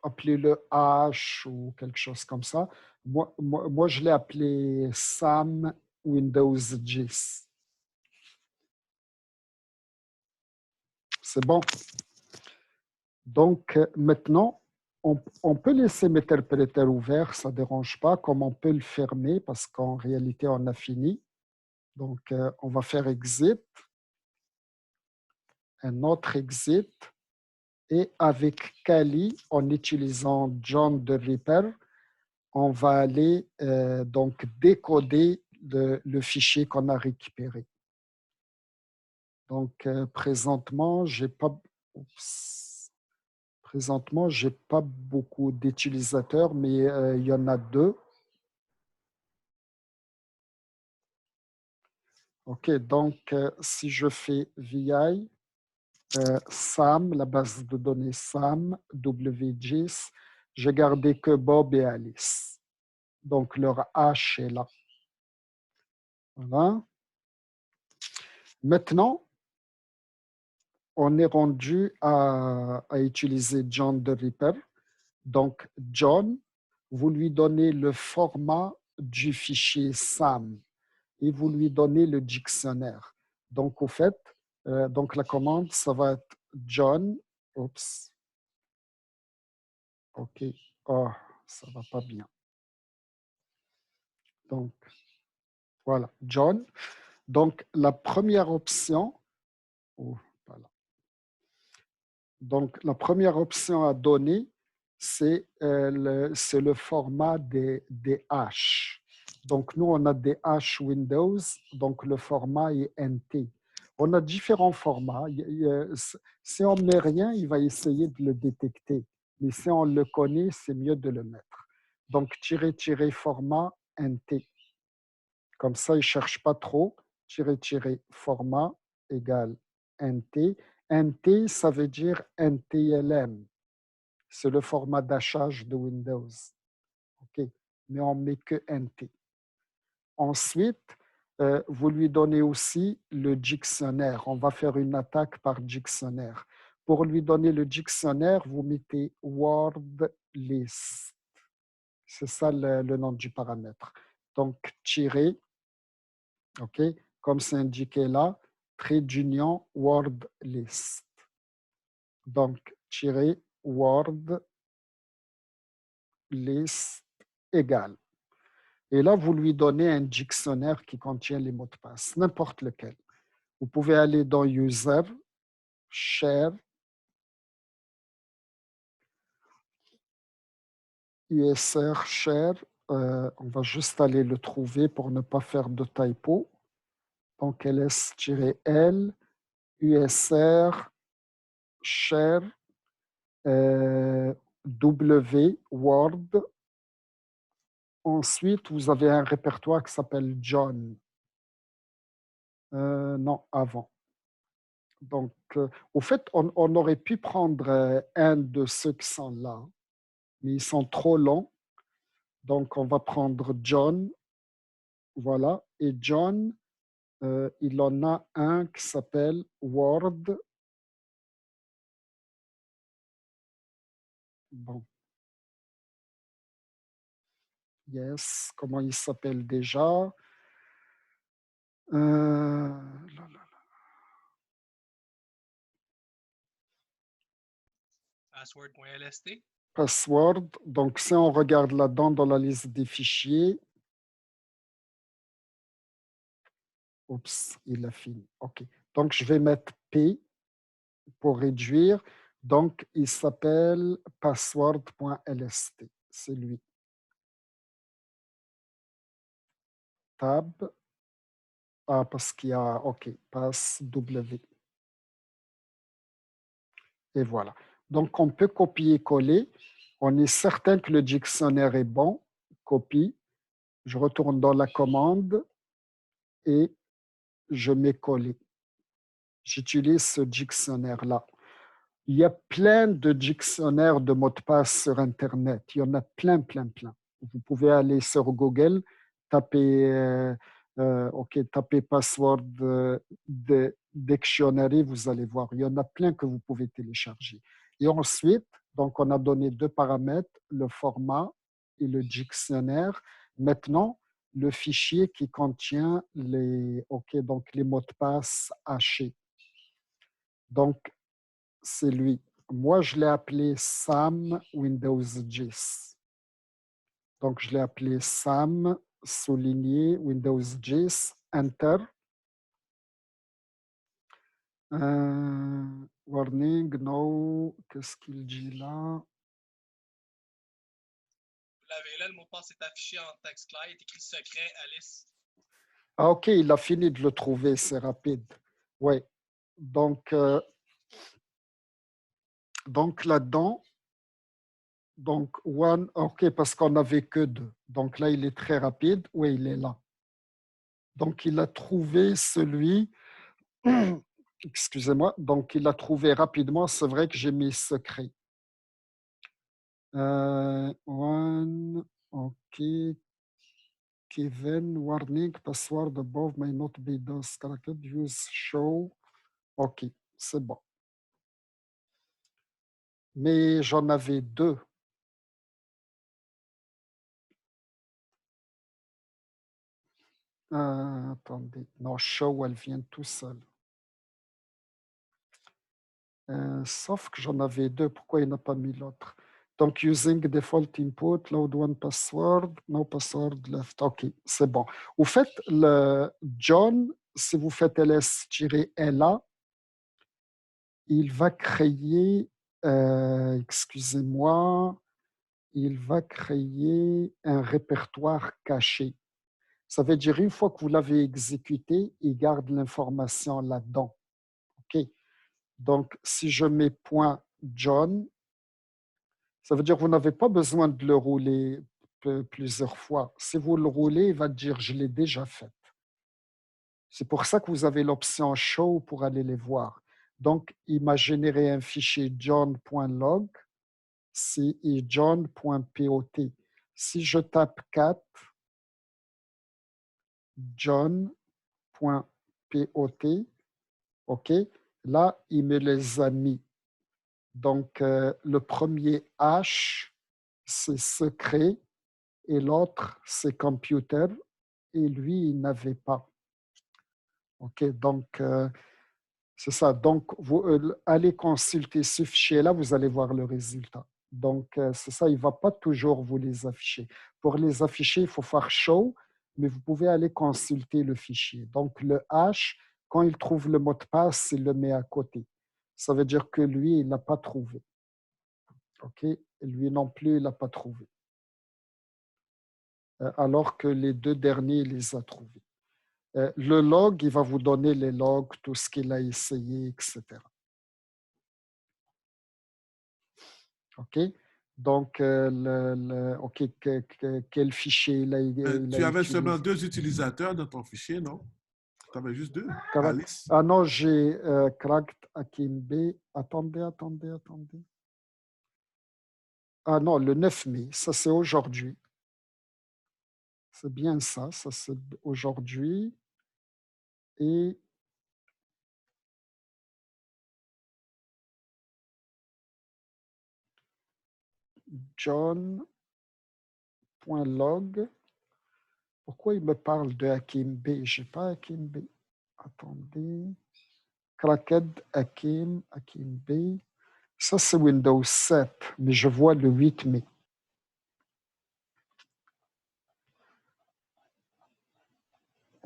[SPEAKER 1] Appelez-le H ou quelque chose comme ça. Moi je l'ai appelé Sam Windows 10. C'est bon. Donc, maintenant, on peut laisser Meterpreter ouvert, ça ne dérange pas, comme on peut le fermer parce qu'en réalité, on a fini. Donc, on va faire exit, un autre exit, et avec Kali, en utilisant John the Ripper, on va aller donc décoder le fichier qu'on a récupéré. Donc, présentement, j'ai pas beaucoup d'utilisateurs, mais il y en a 2. OK, donc si je fais VI, SAM, la base de données SAM, WGIS, j'ai gardé que Bob et Alice. Donc leur H est là. Voilà. Maintenant, on est rendu à utiliser John the Ripper. Donc John, vous lui donnez le format du fichier SAM et vous lui donnez le dictionnaire. Donc au fait, donc la commande, ça va être John. Oups. OK. Oh, ça va pas bien. Donc, voilà, John. Donc, la première option, voilà. Donc, la première option à donner, c'est le format des H. Donc, nous, on a des H Windows, donc le format est NT. On a différents formats. Si on ne met rien, il va essayer de le détecter. Mais si on le connaît, c'est mieux de le mettre. Donc, format NT. Comme ça, il ne cherche pas trop. Format égale NT. NT, ça veut dire NTLM. C'est le format d'achage de Windows. OK. Mais on ne met que NT. Ensuite, vous lui donnez aussi le dictionnaire. On va faire une attaque par dictionnaire. Pour lui donner le dictionnaire, vous mettez word list. C'est ça le nom du paramètre. Donc, tirer, OK, comme c'est indiqué là, trait d'union word list. Donc, tirer word list égale. Et là, vous lui donnez un dictionnaire qui contient les mots de passe, n'importe lequel. Vous pouvez aller dans User, Share, USR, Share. On va juste aller le trouver pour ne pas faire de typo. Donc, ls-l, USR, Share, W, Word. Ensuite, vous avez un répertoire qui s'appelle John. Non, avant. Donc, au fait, on aurait pu prendre un de ceux qui sont là, mais ils sont trop longs. Donc, on va prendre John. Voilà. Et John, il en a un qui s'appelle Word. Bon. Yes. Comment il s'appelle déjà?
[SPEAKER 2] Password.lst.
[SPEAKER 1] Password. Donc, si on regarde là-dedans dans la liste des fichiers, Oups, il a fini. OK. Donc, je vais mettre P pour réduire. Donc, il s'appelle password.lst. C'est lui. Tab. Ah, parce qu'il y a, OK, passe W. Et voilà. Donc, on peut copier-coller. On est certain que le dictionnaire est bon. Copie. Je retourne dans la commande et je mets coller. J'utilise ce dictionnaire-là. Il y a plein de dictionnaires de mots de passe sur Internet. Il y en a plein, plein, plein. Vous pouvez aller sur Google, taper, taper password de dictionary, vous allez voir. Il y en a plein que vous pouvez télécharger. Et ensuite, donc, on a donné deux paramètres, le format et le dictionnaire. Maintenant, le fichier qui contient donc les mots de passe hachés. Donc, c'est lui. Moi, je l'ai appelé Sam Windows 10. Donc, je l'ai appelé Sam, souligné, Windows 10, Enter. Warning, no, qu'est-ce qu'il dit là?
[SPEAKER 2] Vous l'avez là, le mot de passe est affiché en texte clair, il est écrit secret Alice.
[SPEAKER 1] Ah, OK, il a fini de le trouver, c'est rapide. Oui. Donc là-dedans, donc one, OK, parce qu'on n'avait que deux. Donc là, il est très rapide. Oui, il est là. Donc, il a trouvé celui, excusez-moi, donc il a trouvé rapidement, c'est vrai que j'ai mis secret. One, OK, Kevin, warning, password above may not be constructed, use show. OK, c'est bon. Mais j'en avais deux. Attendez, non, show, elle vient tout seul. Sauf que j'en avais deux, pourquoi il n'a pas mis l'autre? Donc, using default input, load one password, no password left. OK, c'est bon. Vous faites le John, si vous faites ls-la, il va créer, excusez-moi, il va créer un répertoire caché. Ça veut dire, une fois que vous l'avez exécuté, il garde l'information là-dedans. OK? Donc, si je mets .john, ça veut dire que vous n'avez pas besoin de le rouler plusieurs fois. Si vous le roulez, il va dire je l'ai déjà fait. C'est pour ça que vous avez l'option show pour aller les voir. Donc, il m'a généré un fichier john.log et john.pot. Si je tape 4, john.pot, OK, là, il me les a mis. Donc, le premier H, c'est secret et l'autre, c'est computer et lui, il n'avait pas. OK, donc, c'est ça. Donc, vous allez consulter ce fichier-là, vous allez voir le résultat. Donc, c'est ça, il ne va pas toujours vous les afficher. Pour les afficher, il faut faire show, mais vous pouvez aller consulter le fichier. Donc, le H, quand il trouve le mot de passe, il le met à côté. Ça veut dire que lui, il n'a pas trouvé. OK? Lui non plus, il n'a pas trouvé. Alors que les deux derniers, il les a trouvés. Le log, il va vous donner les logs, tout ce qu'il a essayé, etc. OK? Donc, quel fichier il a
[SPEAKER 6] Tu avais
[SPEAKER 1] utilisé?
[SPEAKER 6] seulement deux utilisateurs dans ton fichier, non? Tu avais juste deux,
[SPEAKER 1] Correct.
[SPEAKER 6] Alice.
[SPEAKER 1] Ah non, j'ai cracked Hakim B. Attendez. Ah non, le 9 mai, ça c'est aujourd'hui. C'est bien ça c'est aujourd'hui. Et John.log. Pourquoi il me parle de Hakim B? Je n'ai pas Hakim B. Attendez. Cracked Hakim B. Ça, c'est Windows 7, mais je vois le 8 mai.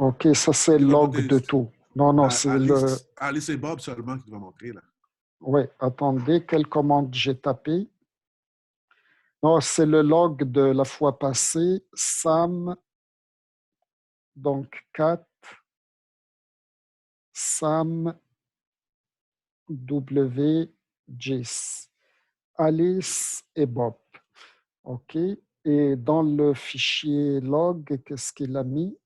[SPEAKER 1] OK, ça c'est
[SPEAKER 6] Il va
[SPEAKER 1] log
[SPEAKER 6] montrer
[SPEAKER 1] de tout. Non, non, c'est le...
[SPEAKER 6] Alice et Bob seulement qui va montrer, là.
[SPEAKER 1] Oui, attendez, quelle commande j'ai tapé? Non, c'est le log de la fois passée. Sam, donc 4, Sam, W, Jess, Alice et Bob. OK. Et dans le fichier log, qu'est-ce qu'il a mis?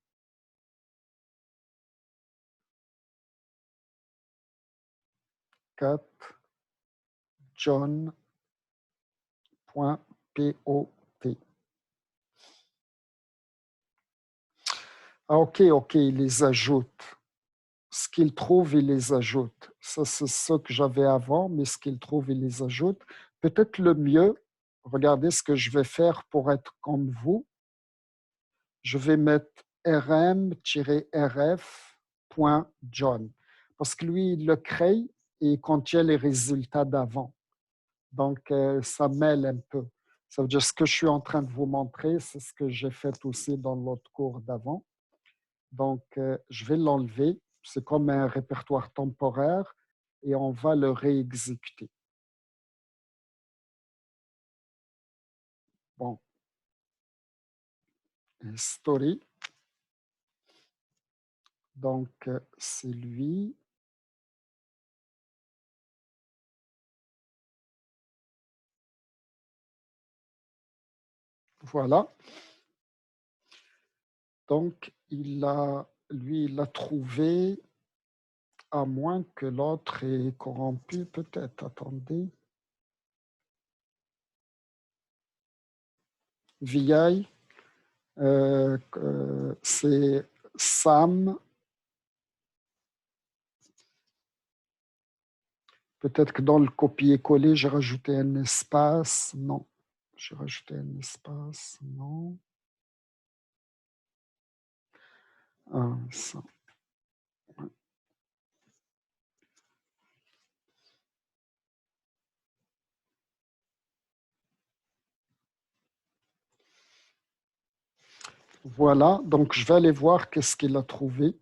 [SPEAKER 1] John.pot. Ah, OK, il les ajoute. Ce qu'il trouve, il les ajoute. Ça, c'est ce que j'avais avant, mais ce qu'il trouve, il les ajoute. Peut-être le mieux, regardez ce que je vais faire pour être comme vous. Je vais mettre rm-rf.john parce que lui, il le crée et il contient les résultats d'avant. Donc, ça mêle un peu. Ça veut dire ce que je suis en train de vous montrer, c'est ce que j'ai fait aussi dans l'autre cours d'avant. Donc, je vais l'enlever. C'est comme un répertoire temporaire et on va le réexécuter. Bon. History. Donc, c'est lui. Voilà. Donc, lui, il a trouvé, à moins que l'autre est corrompu, peut-être. Attendez. VI, c'est Sam. Peut-être que dans le copier-coller, j'ai rajouté un espace. Non. J'ai rajouté un espace. Non. Ah, ça. Voilà, donc je vais aller voir qu'est-ce qu'il a trouvé.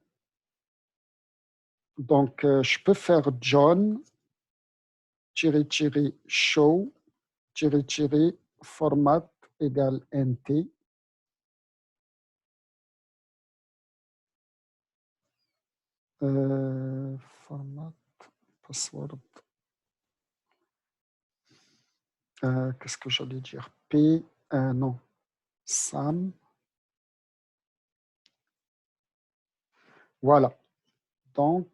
[SPEAKER 1] Donc, je peux faire John, show, format égale NT. Format, password. Qu'est-ce que j'allais dire? Non, Sam. Voilà. Donc,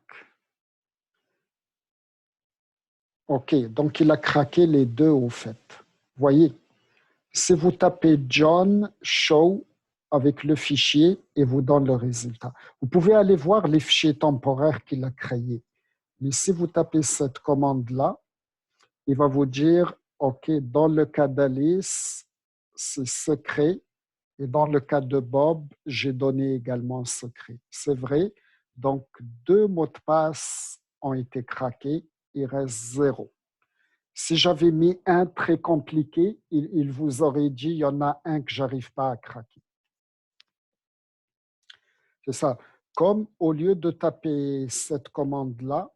[SPEAKER 1] OK. Donc, il a craqué les deux au fait. Voyez, si vous tapez John show avec le fichier, il vous donne le résultat. Vous pouvez aller voir les fichiers temporaires qu'il a créés. Mais si vous tapez cette commande-là, il va vous dire, OK, dans le cas d'Alice, c'est secret. Et dans le cas de Bob, j'ai donné également secret. C'est vrai. Donc, 2 mots de passe ont été craqués. Il reste 0. Si j'avais mis un très compliqué, il vous aurait dit, il y en a un que je n'arrive pas à craquer. C'est ça. Comme au lieu de taper cette commande-là,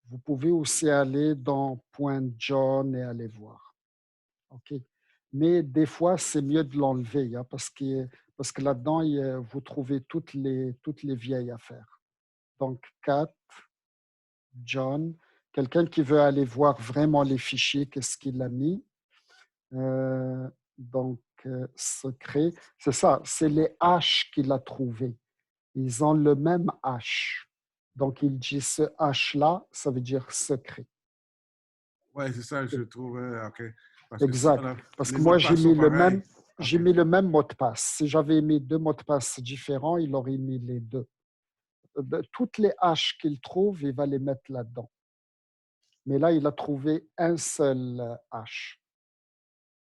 [SPEAKER 1] vous pouvez aussi aller dans .john et aller voir. OK. Mais des fois, c'est mieux de l'enlever hein, parce que là-dedans, vous trouvez toutes les vieilles affaires. Donc, 4, John. Quelqu'un qui veut aller voir vraiment les fichiers, qu'est-ce qu'il a mis? Donc, secret. C'est ça, c'est les hash qu'il a trouvés. Ils ont le même hash. Donc, il dit ce hash-là, ça veut dire secret.
[SPEAKER 6] Oui, c'est ça, je trouve. OK. Parce
[SPEAKER 1] exact.
[SPEAKER 6] Que ça, là,
[SPEAKER 1] parce que moi, j'ai mis le même mot de passe. Si j'avais mis 2 mots de passe différents, il aurait mis les 2. Toutes les hash qu'il trouve, il va les mettre là-dedans. Mais là, il a trouvé un seul hash.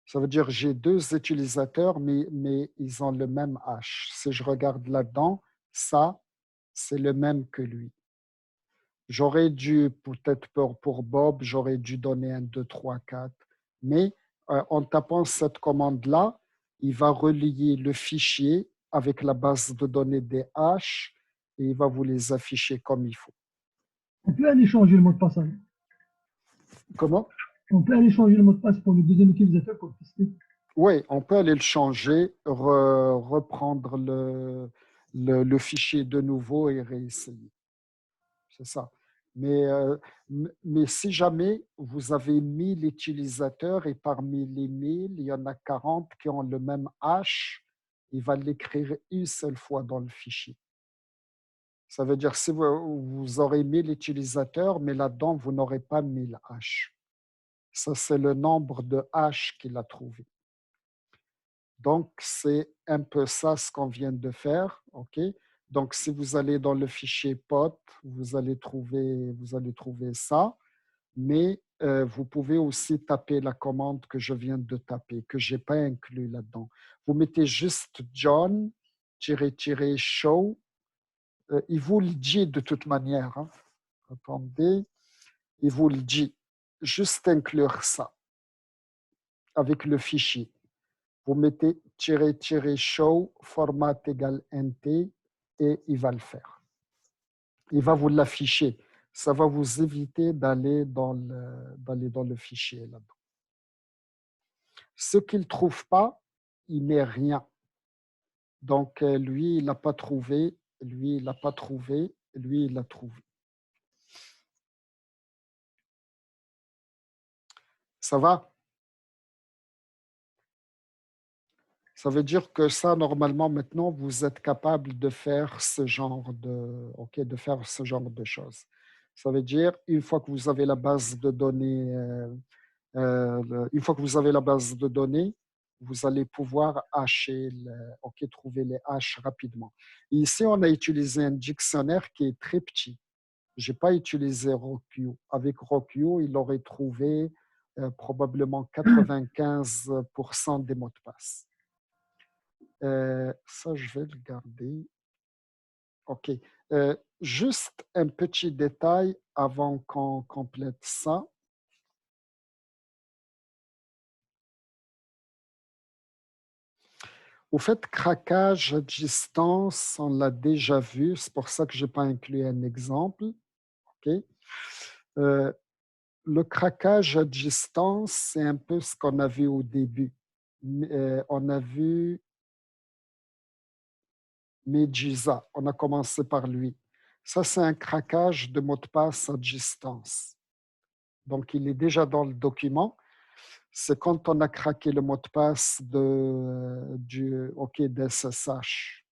[SPEAKER 1] Ça veut dire que j'ai 2 utilisateurs, mais ils ont le même hash. Si je regarde là-dedans, ça, c'est le même que lui. J'aurais dû, peut-être pour Bob, j'aurais dû donner un 2, 3, 4. Mais en tapant cette commande-là, il va relier le fichier avec la base de données des hashes et il va vous les afficher comme il faut.
[SPEAKER 3] On peut aller changer le mot de passe. Hein.
[SPEAKER 1] Comment?
[SPEAKER 3] On peut aller changer le mot de passe pour le deuxième utilisateur pour tester.
[SPEAKER 1] Oui, on peut aller le changer, reprendre le fichier de nouveau et réessayer. C'est ça. Mais si jamais vous avez 1000 utilisateurs et parmi les 1000, il y en a 40 qui ont le même hash, il va l'écrire une seule fois dans le fichier. Ça veut dire si vous aurez 1000 utilisateurs, mais là-dedans, vous n'aurez pas 1000 hash. Ça, c'est le nombre de hash qu'il a trouvé. Donc, c'est un peu ça ce qu'on vient de faire. OK? Donc, si vous allez dans le fichier POT, vous allez trouver ça. Mais vous pouvez aussi taper la commande que je viens de taper, que je n'ai pas inclus là-dedans. Vous mettez juste John-show. Il vous le dit de toute manière. Hein. Attendez, il vous le dit. Juste inclure ça avec le fichier. Vous mettez "show format égale nt" et il va le faire. Il va vous l'afficher. Ça va vous éviter d'aller dans le fichier là-dedans. Ce qu'il ne trouve pas, il met rien. Donc, lui, il n'a pas trouvé. Lui, il n'a pas trouvé. Lui, il l'a trouvé. Ça va? Ça veut dire que ça, normalement, maintenant, vous êtes capable de faire ce genre de choses. Ça veut dire, une fois que vous avez la base de données, vous allez pouvoir trouver les hashes rapidement. Et ici, on a utilisé un dictionnaire qui est très petit. Je n'ai pas utilisé RockU. Avec RockU, il aurait trouvé probablement 95% des mots de passe. Ça, je vais le garder. OK. Juste un petit détail avant qu'on complète ça. Au fait, craquage à distance, on l'a déjà vu. C'est pour ça que je n'ai pas inclus un exemple. OK. Le craquage à distance, c'est un peu ce qu'on a vu au début. On a vu Medusa, on a commencé par lui. Ça, c'est un craquage de mot de passe à distance. Donc, il est déjà dans le document. C'est quand on a craqué le mot de passe d'SSH.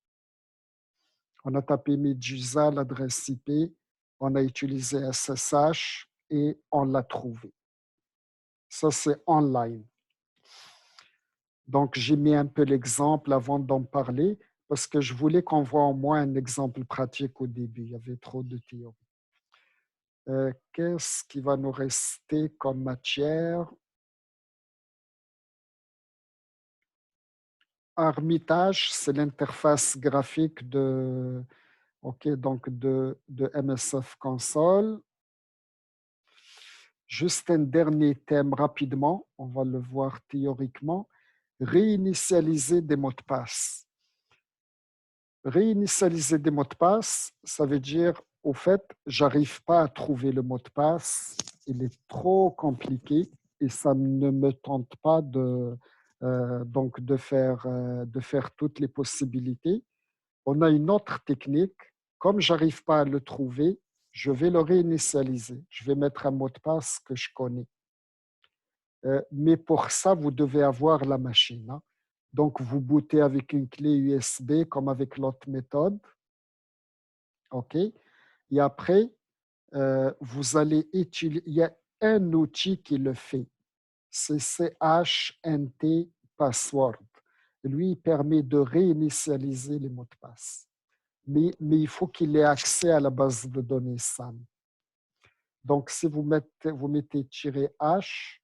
[SPEAKER 1] On a tapé Medusa, l'adresse IP, on a utilisé SSH et on l'a trouvé. Ça, c'est online. Donc, j'ai mis un peu l'exemple avant d'en parler parce que je voulais qu'on voit au moins un exemple pratique au début. Il y avait trop de théorie. Qu'est-ce qui va nous rester comme matière? Armitage, c'est l'interface graphique de MSF Console. Juste un dernier thème rapidement, on va le voir théoriquement. Réinitialiser des mots de passe. Réinitialiser des mots de passe, ça veut dire, au fait, j'arrive pas à trouver le mot de passe, il est trop compliqué et ça ne me tente pas de faire toutes les possibilités. On a une autre technique, comme j'arrive pas à le trouver, je vais le réinitialiser, je vais mettre un mot de passe que je connais. Mais pour ça, vous devez avoir la machine. Hein. Donc, vous bootez avec une clé USB comme avec l'autre méthode. OK? Et après, vous allez utiliser, il y a un outil qui le fait. C'est CHNT Password. Lui, il permet de réinitialiser les mots de passe. Mais il faut qu'il ait accès à la base de données SAM. Donc, si vous mettez -H,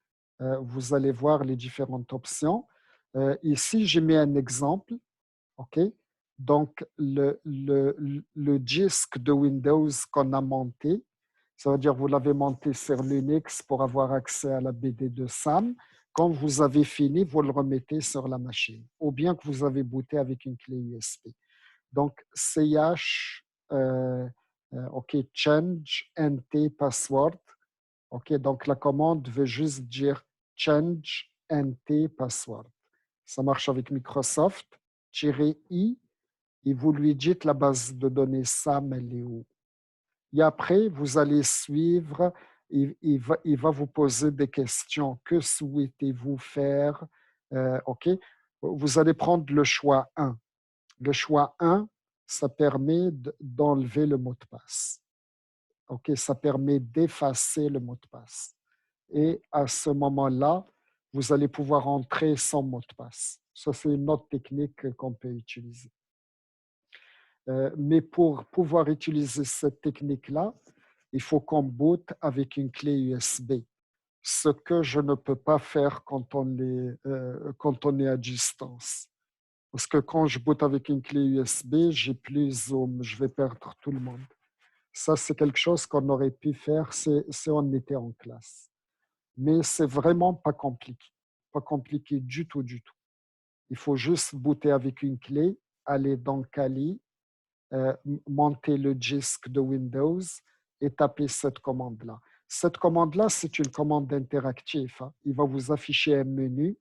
[SPEAKER 1] vous allez voir les différentes options. Ici, j'ai mis un exemple. OK? Donc, le disque de Windows qu'on a monté, ça veut dire que vous l'avez monté sur Linux pour avoir accès à la BD de SAM. Quand vous avez fini, vous le remettez sur la machine, ou bien que vous avez booté avec une clé USB. Donc, CH, OK, change NT password. OK, donc la commande veut juste dire change NT password. Ça marche avec Microsoft, -i, et vous lui dites la base de données SAM, elle est où. Et après, vous allez suivre, il va vous poser des questions. Que souhaitez-vous faire? OK, vous allez prendre le choix 1. Le choix 1, ça permet d'enlever le mot de passe. OK, ça permet d'effacer le mot de passe. Et à ce moment-là, vous allez pouvoir entrer sans mot de passe. Ça, c'est une autre technique qu'on peut utiliser. Mais pour pouvoir utiliser cette technique-là, il faut qu'on boot avec une clé USB. Ce que je ne peux pas faire quand on est à distance. Parce que quand je boot avec une clé USB, j'ai plus Zoom, je vais perdre tout le monde. Ça, c'est quelque chose qu'on aurait pu faire si on était en classe. Mais c'est vraiment pas compliqué du tout, du tout. Il faut juste booter avec une clé, aller dans Kali, monter le disque de Windows et taper cette commande-là. Cette commande-là, c'est une commande interactive. Hein. Il va vous afficher un menu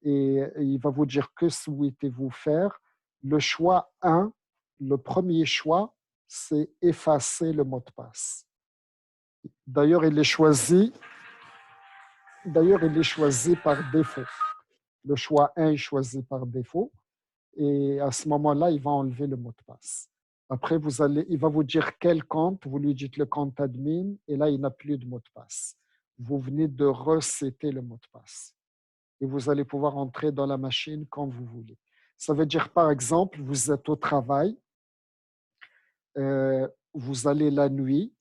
[SPEAKER 1] et il va vous dire que souhaitez-vous faire. Le choix 1, le premier choix, c'est effacer le mot de passe. D'ailleurs, il est choisi par défaut. Le choix 1 est choisi par défaut et à ce moment-là, il va enlever le mot de passe. Après, il va vous dire quel compte, vous lui dites le compte admin et là, il n'a plus de mot de passe. Vous venez de resetter le mot de passe et vous allez pouvoir entrer dans la machine quand vous voulez. Ça veut dire, par exemple, vous êtes au travail, vous allez la nuit,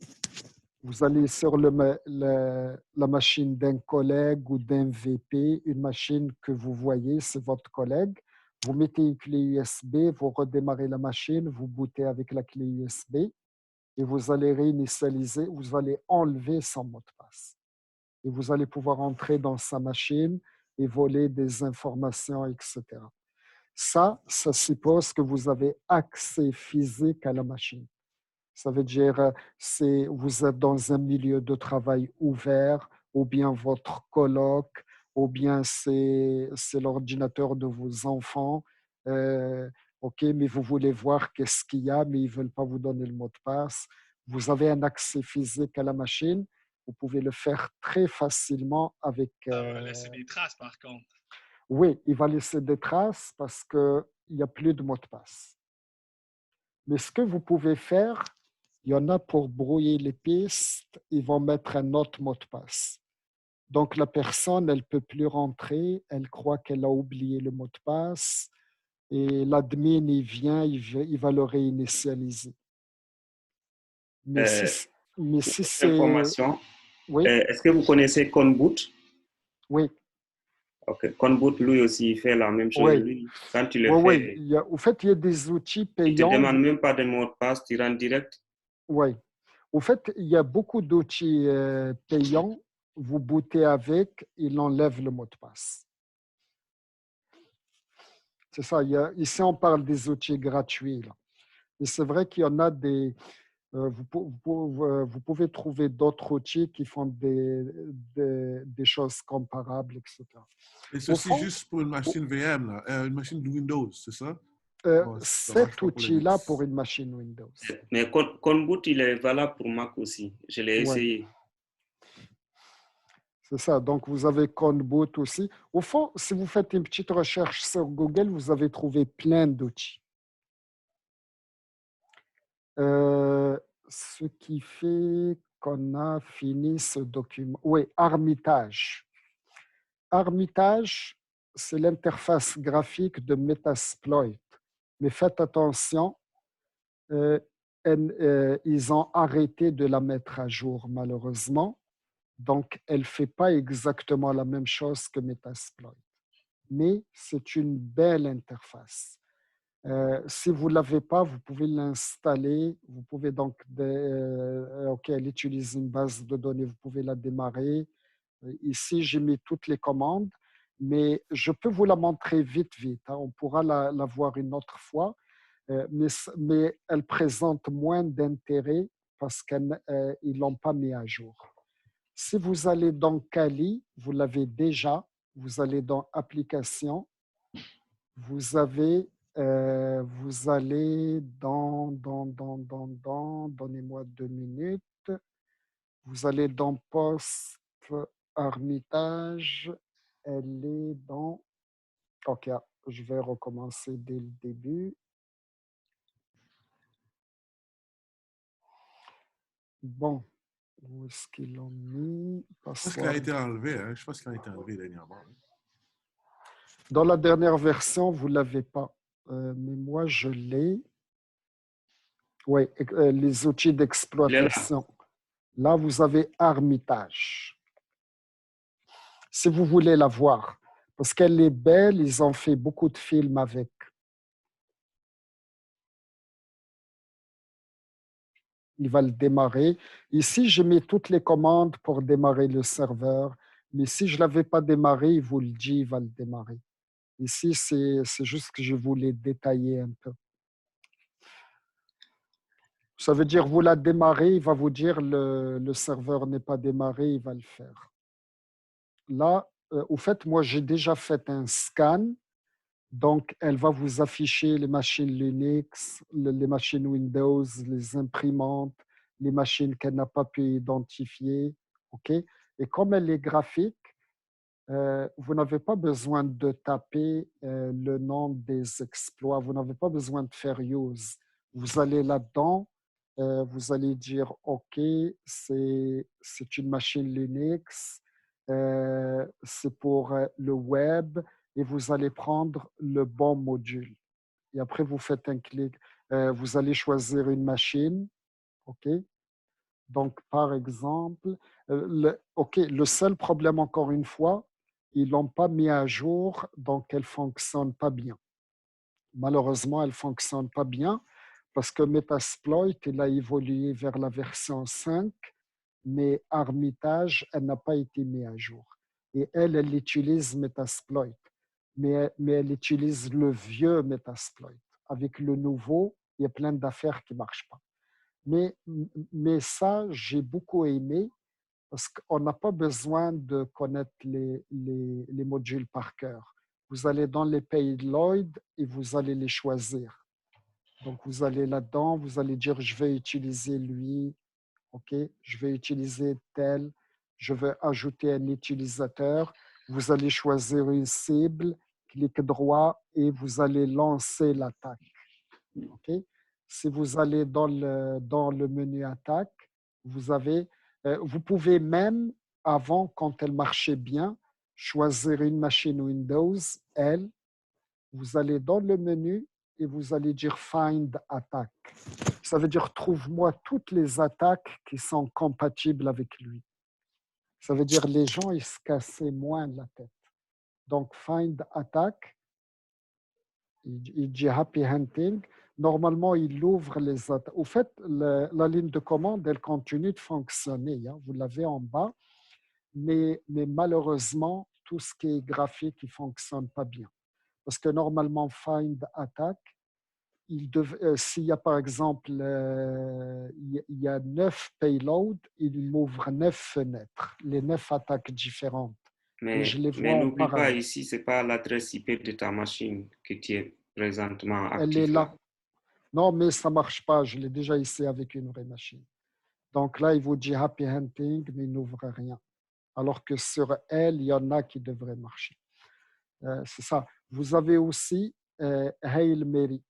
[SPEAKER 1] vous allez sur la machine d'un collègue ou d'un VP, une machine que vous voyez, c'est votre collègue. Vous mettez une clé USB, vous redémarrez la machine, vous bootez avec la clé USB et vous allez réinitialiser, vous allez enlever son mot de passe. Et vous allez pouvoir entrer dans sa machine et voler des informations, etc. Ça suppose que vous avez accès physique à la machine. Ça veut dire vous êtes dans un milieu de travail ouvert, ou bien votre coloc, ou bien c'est l'ordinateur de vos enfants. OK, mais vous voulez voir qu'est-ce qu'il y a, mais ils ne veulent pas vous donner le mot de passe. Vous avez un accès physique à la machine. Vous pouvez le faire très facilement avec…
[SPEAKER 7] Ça va laisser des traces, par contre.
[SPEAKER 1] Oui, il va laisser des traces parce qu'il n'y a plus de mot de passe. Mais ce que vous pouvez faire, il y en a pour brouiller les pistes, ils vont mettre un autre mot de passe. Donc, la personne, elle ne peut plus rentrer, elle croit qu'elle a oublié le mot de passe et l'admin, il vient, il va le réinitialiser. Mais si c'est…
[SPEAKER 5] Information.
[SPEAKER 1] Oui,
[SPEAKER 5] Est-ce que vous connaissez Conboot?
[SPEAKER 1] oui,
[SPEAKER 5] Ok, Conboot, lui aussi, il fait la même chose.
[SPEAKER 1] oui.
[SPEAKER 5] Lui, quand tu le
[SPEAKER 1] Oui,
[SPEAKER 5] fais,
[SPEAKER 1] oui. Au fait, il y a des outils
[SPEAKER 5] il ne te
[SPEAKER 1] payants.
[SPEAKER 5] demande même pas de mot de passe, tu rentres direct.
[SPEAKER 1] Oui. Au fait, il y a beaucoup d'outils payants. Vous bootez avec, il enlève le mot de passe. C'est ça. Ici, on parle des outils gratuits. Là. Et c'est vrai qu'il y en a des… vous pouvez trouver d'autres outils qui font des choses comparables, etc.
[SPEAKER 6] Et ceci juste pour une machine VM, là, une machine de Windows, c'est ça?
[SPEAKER 1] Cet outil-là pour une machine Windows.
[SPEAKER 5] Mais Conboot, il est valable pour Mac aussi. Je l'ai essayé.
[SPEAKER 1] C'est ça. Donc, vous avez Conboot aussi. Au fond, si vous faites une petite recherche sur Google, vous avez trouvé plein d'outils. Ce qui fait qu'on a fini ce document. Oui, Armitage. Armitage, c'est l'interface graphique de Metasploit. Mais faites attention, ils ont arrêté de la mettre à jour, malheureusement. Donc, elle ne fait pas exactement la même chose que Metasploit. Mais c'est une belle interface. Si vous ne l'avez pas, vous pouvez l'installer. Vous pouvez donc, OK, elle utilise une base de données, vous pouvez la démarrer. Ici, j'ai mis toutes les commandes, mais je peux vous la montrer vite, vite. Hein. On pourra la voir une autre fois, mais elle présente moins d'intérêt parce qu'ils ne l'ont pas mis à jour. Si vous allez dans Kali, vous l'avez déjà, vous allez dans Applications, vous allez donnez-moi 2 minutes, vous allez dans Post Armitage, elle est dans, ok, je vais recommencer dès le début. Bon, où est-ce qu'ils l'ont mis?
[SPEAKER 6] Je pense qu'il a été enlevé. Hein? Je pense qu'il a été enlevé dernièrement.
[SPEAKER 1] Dans la dernière version, vous ne l'avez pas. Mais moi, je l'ai. Oui, les outils d'exploitation. Là, vous avez Armitage. Si vous voulez la voir, parce qu'elle est belle, ils ont fait beaucoup de films avec. Il va le démarrer. Ici, j'ai mis toutes les commandes pour démarrer le serveur. Mais si je ne l'avais pas démarré, il vous le dit, il va le démarrer. Ici, c'est juste que je voulais détailler un peu. Ça veut dire, vous la démarrez, il va vous dire le serveur n'est pas démarré, il va le faire. Là, au fait, moi, j'ai déjà fait un scan. Donc, elle va vous afficher les machines Linux, les machines Windows, les imprimantes, les machines qu'elle n'a pas pu identifier. OK? Et comme elle est graphique, vous n'avez pas besoin de taper le nom des exploits. Vous n'avez pas besoin de faire use. Vous allez là-dedans, vous allez dire OK, c'est une machine Linux, c'est pour le web, et vous allez prendre le bon module. Et après, vous faites un clic. Vous allez choisir une machine. OK? Donc, par exemple, le seul problème, encore une fois, ils ne l'ont pas mis à jour, donc elle ne fonctionne pas bien. Malheureusement, elle ne fonctionne pas bien parce que Metasploit, il a évolué vers la version 5, mais Armitage, elle n'a pas été mise à jour. Et elle utilise Metasploit, mais elle utilise le vieux Metasploit. Avec le nouveau, il y a plein d'affaires qui ne marchent pas. Mais ça, j'ai beaucoup aimé parce qu'on n'a pas besoin de connaître les modules par cœur. Vous allez dans les payloads et vous allez les choisir. Donc, vous allez là-dedans, vous allez dire, je vais utiliser lui, OK, je vais utiliser tel, je vais ajouter un utilisateur. Vous allez choisir une cible, clic droit et vous allez lancer l'attaque. OK? Si vous allez dans le menu attaque, vous pouvez même, avant, quand elle marchait bien, choisir une machine Windows, elle, vous allez dans le menu et vous allez dire Find Attack. Ça veut dire trouve-moi toutes les attaques qui sont compatibles avec lui. Ça veut dire les gens, ils se cassaient moins la tête. Donc, Find Attack, il dit Happy Hunting. Normalement, il ouvre les attaques. Au fait, la ligne de commande, elle continue de fonctionner. Hein. Vous l'avez en bas. Mais malheureusement, tout ce qui est graphique, il ne fonctionne pas bien. Parce que normalement, Find Attack, s'il y a par exemple il y a 9 payloads, il m'ouvre 9 fenêtres, les 9 attaques différentes. Et je les vois
[SPEAKER 5] mais n'oublie
[SPEAKER 1] en
[SPEAKER 5] pas,
[SPEAKER 1] parallèle.
[SPEAKER 5] ici, ce n'est pas l'adresse IP de ta machine que tu es présentement active.
[SPEAKER 1] Elle est là. Non, mais ça ne marche pas. Je l'ai déjà ici avec une vraie machine. Donc là, il vous dit Happy Hunting, mais il n'ouvre rien. Alors que sur elle, il y en a qui devraient marcher. C'est ça. Vous avez aussi Hail Mary.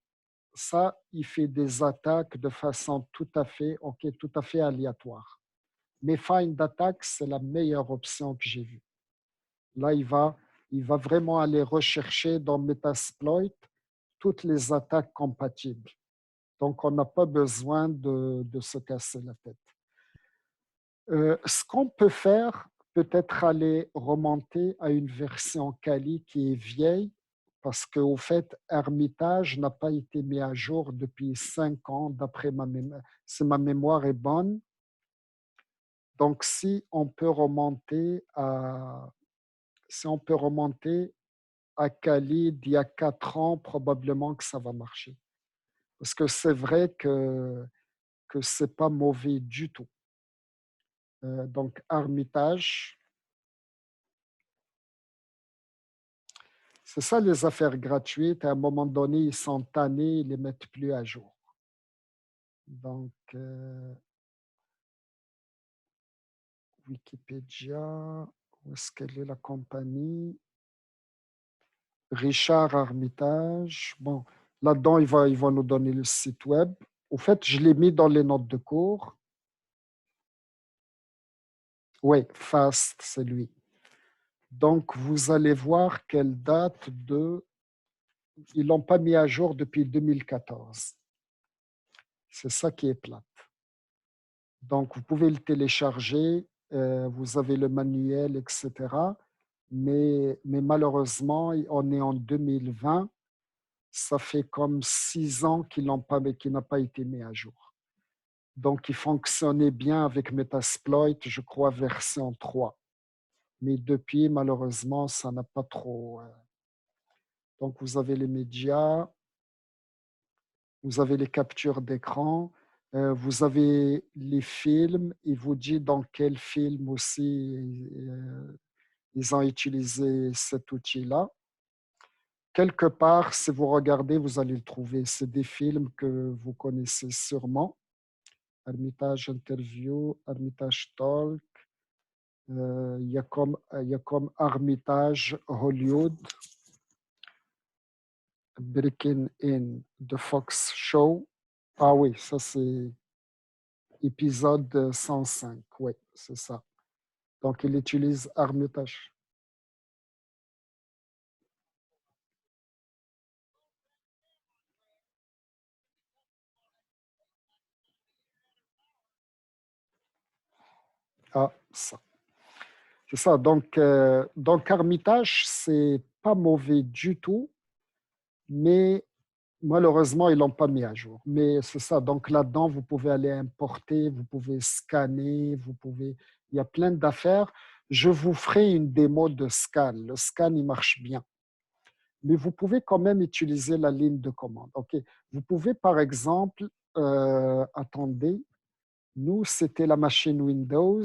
[SPEAKER 1] Ça, il fait des attaques de façon tout à fait aléatoire. Mais Find Attack, c'est la meilleure option que j'ai vue. Là, il va vraiment aller rechercher dans Metasploit toutes les attaques compatibles. Donc, on n'a pas besoin de se casser la tête. Ce qu'on peut faire, peut-être aller remonter à une version Kali qui est vieille, parce qu'au fait, Hermitage n'a pas été mis à jour depuis 5 ans, d'après ma mémoire. Si ma mémoire est bonne, Donc, si on peut remonter à Kali d'il y a 4 ans, probablement que ça va marcher. Parce que c'est vrai que c'est pas mauvais du tout. Donc, Armitage, c'est ça les affaires gratuites. À un moment donné, ils sont tannés, ils les mettent plus à jour. Donc, Wikipédia, où est-ce qu'elle est la compagnie? Richard Armitage. Bon, là-dedans, il va nous donner le site web. Au fait, je l'ai mis dans les notes de cours. Oui, Fast, c'est lui. Donc, vous allez voir qu'elle date de... Ils l'ont pas mis à jour depuis 2014. C'est ça qui est plate. Donc, vous pouvez le télécharger, vous avez le manuel, etc. Mais malheureusement, on est en 2020. Ça fait comme 6 ans qu'il n'a pas été mis à jour. Donc, il fonctionnait bien avec Metasploit, je crois, version 3. Mais depuis, malheureusement, ça n'a pas trop... Donc, vous avez les médias, vous avez les captures d'écran, vous avez les films. Il vous dit dans quel film aussi ils ont utilisé cet outil-là. Quelque part, si vous regardez, vous allez le trouver. C'est des films que vous connaissez sûrement. Armitage Interview, Armitage Talk. Il y a comme Armitage Hollywood, Breaking In, The Fox Show. Ah oui, ça c'est épisode 105. Oui, c'est ça. Donc, il utilise Armitage. Ah, ça. C'est ça. Donc Armitage, c'est pas mauvais du tout, mais malheureusement, ils l'ont pas mis à jour. Mais c'est ça. Donc là-dedans, vous pouvez aller importer, vous pouvez scanner, il y a plein d'affaires. Je vous ferai une démo de scan. Le scan, il marche bien. Mais vous pouvez quand même utiliser la ligne de commande. OK. Vous pouvez, par exemple, attendez, nous, c'était la machine Windows.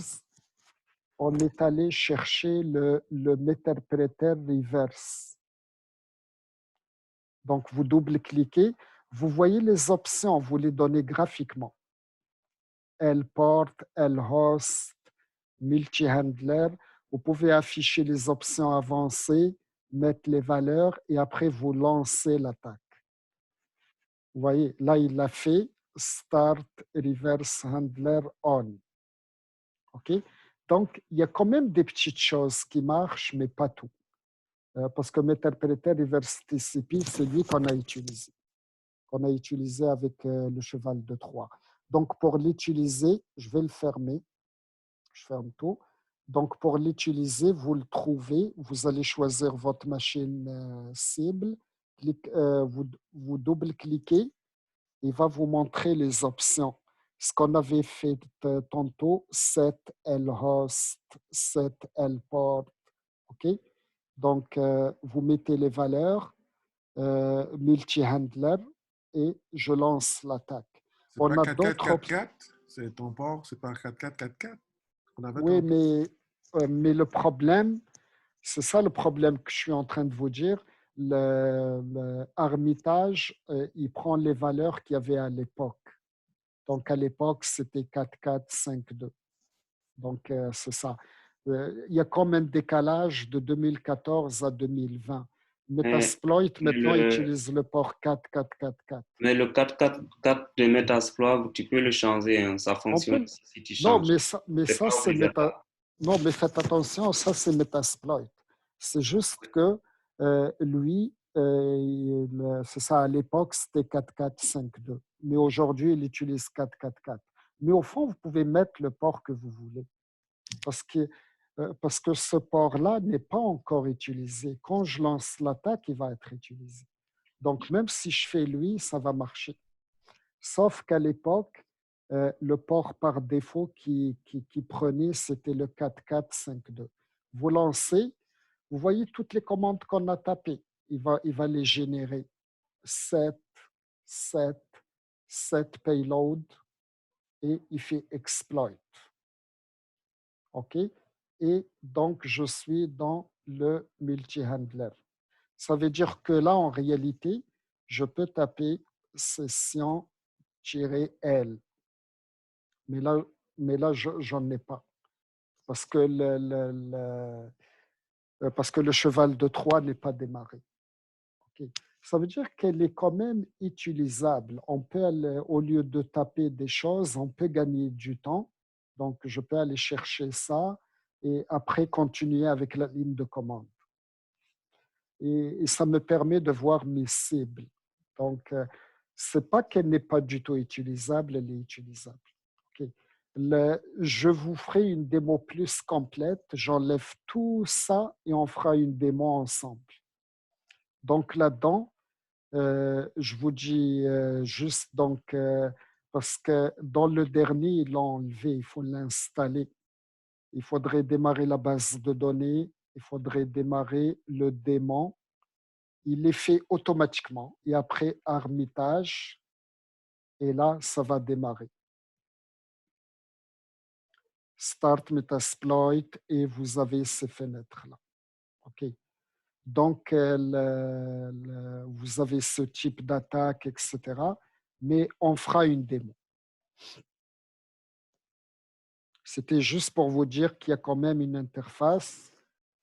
[SPEAKER 1] On est allé chercher le Meterpreter reverse. Donc, vous double-cliquez. Vous voyez les options, vous les donnez graphiquement. L-port, L-host, multi-handler. Vous pouvez afficher les options avancées, mettre les valeurs et après, vous lancez l'attaque. Vous voyez, là, il a fait Start Reverse Handler On. OK? Donc, il y a quand même des petites choses qui marchent, mais pas tout. Parce que Meterpreter Reverse TCP, c'est lui qu'on a utilisé avec le cheval de Troie. Donc, pour l'utiliser, je vais le fermer. Je ferme tout. Donc, pour l'utiliser, vous le trouvez. Vous allez choisir votre machine cible. Vous double-cliquez. Il va vous montrer les options. Ce qu'on avait fait tantôt, set lhost, set lport. OK? Donc, vous mettez les valeurs, multi-handler, et je lance l'attaque.
[SPEAKER 6] C'est
[SPEAKER 1] On
[SPEAKER 6] pas
[SPEAKER 1] a d'autres options.
[SPEAKER 6] 4444, c'est ton port, c'est pas 4444. On avait
[SPEAKER 1] Oui,
[SPEAKER 6] tantôt.
[SPEAKER 1] mais le problème, c'est ça le problème que je suis en train de vous dire. Le Armitage, il prend les valeurs qu'il y avait à l'époque. Donc, à l'époque, c'était 4452. Donc, c'est ça. Il y a comme un décalage de 2014 à 2020.
[SPEAKER 5] Mais
[SPEAKER 1] Metasploit, maintenant,
[SPEAKER 5] le,
[SPEAKER 1] utilise le port 4444.
[SPEAKER 5] mais le 444 de Metasploit, tu peux le changer, hein, ça
[SPEAKER 1] On peut...
[SPEAKER 5] fonctionne aussi si tu
[SPEAKER 1] Non,
[SPEAKER 5] changes.
[SPEAKER 1] mais
[SPEAKER 5] C'est
[SPEAKER 1] ça,
[SPEAKER 5] pas
[SPEAKER 1] c'est
[SPEAKER 5] obligatoire.
[SPEAKER 1] Non, mais faites attention, ça, c'est Metasploit. C'est juste que lui, c'est ça, à l'époque, c'était 4452. Mais aujourd'hui, il utilise 444. Mais au fond, vous pouvez mettre le port que vous voulez. Parce que ce port-là n'est pas encore utilisé. Quand je lance l'attaque, il va être utilisé. Donc, même si je fais lui, ça va marcher. Sauf qu'à l'époque, Le port par défaut qui prenait, c'était le 4452. Vous lancez, vous voyez toutes les commandes qu'on a tapées. Il va les générer. 7, 7, 7 payload et il fait exploit. OK? Et donc, je suis dans le multi-handler. Ça veut dire que là, en réalité, je peux taper session-L. Mais là j'en ai pas. Parce que parce que le cheval de Troie n'est pas démarré. Okay. Ça veut dire qu'elle est quand même utilisable. On peut aller, au lieu de taper des choses, on peut gagner du temps. Donc, je peux aller chercher ça et après continuer avec la ligne de commande. Et ça me permet de voir mes cibles. Donc, ce n'est pas qu'elle n'est pas du tout utilisable, elle est utilisable. Okay. Je vous ferai une démo plus complète. J'enlève tout ça et on fera une démo ensemble. Donc là-dedans, je vous dis juste donc parce que dans le dernier, ils l'ont enlevé, il faut l'installer. Il faudrait démarrer la base de données, il faudrait démarrer le démon. Il est fait automatiquement et après armitage, et là, ça va démarrer. Start Metasploit et vous avez ces fenêtres-là. OK. Donc, vous avez ce type d'attaque, etc. Mais on fera une démo. C'était juste pour vous dire qu'il y a quand même une interface.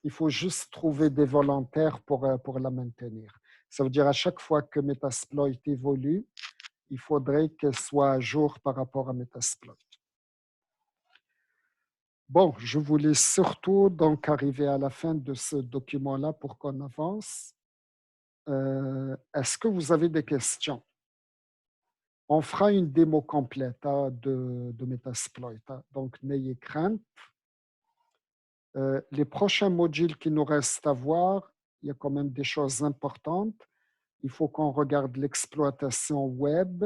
[SPEAKER 1] Il faut juste trouver des volontaires pour la maintenir. Ça veut dire à chaque fois que Metasploit évolue, il faudrait qu'elle soit à jour par rapport à Metasploit. Bon, je voulais surtout donc arriver à la fin de ce document-là pour qu'on avance. Est-ce que vous avez des questions? On fera une démo complète de Metasploit, donc n'ayez crainte. Les prochains modules qui nous restent à voir, il y a quand même des choses importantes. Il faut qu'on regarde l'exploitation web.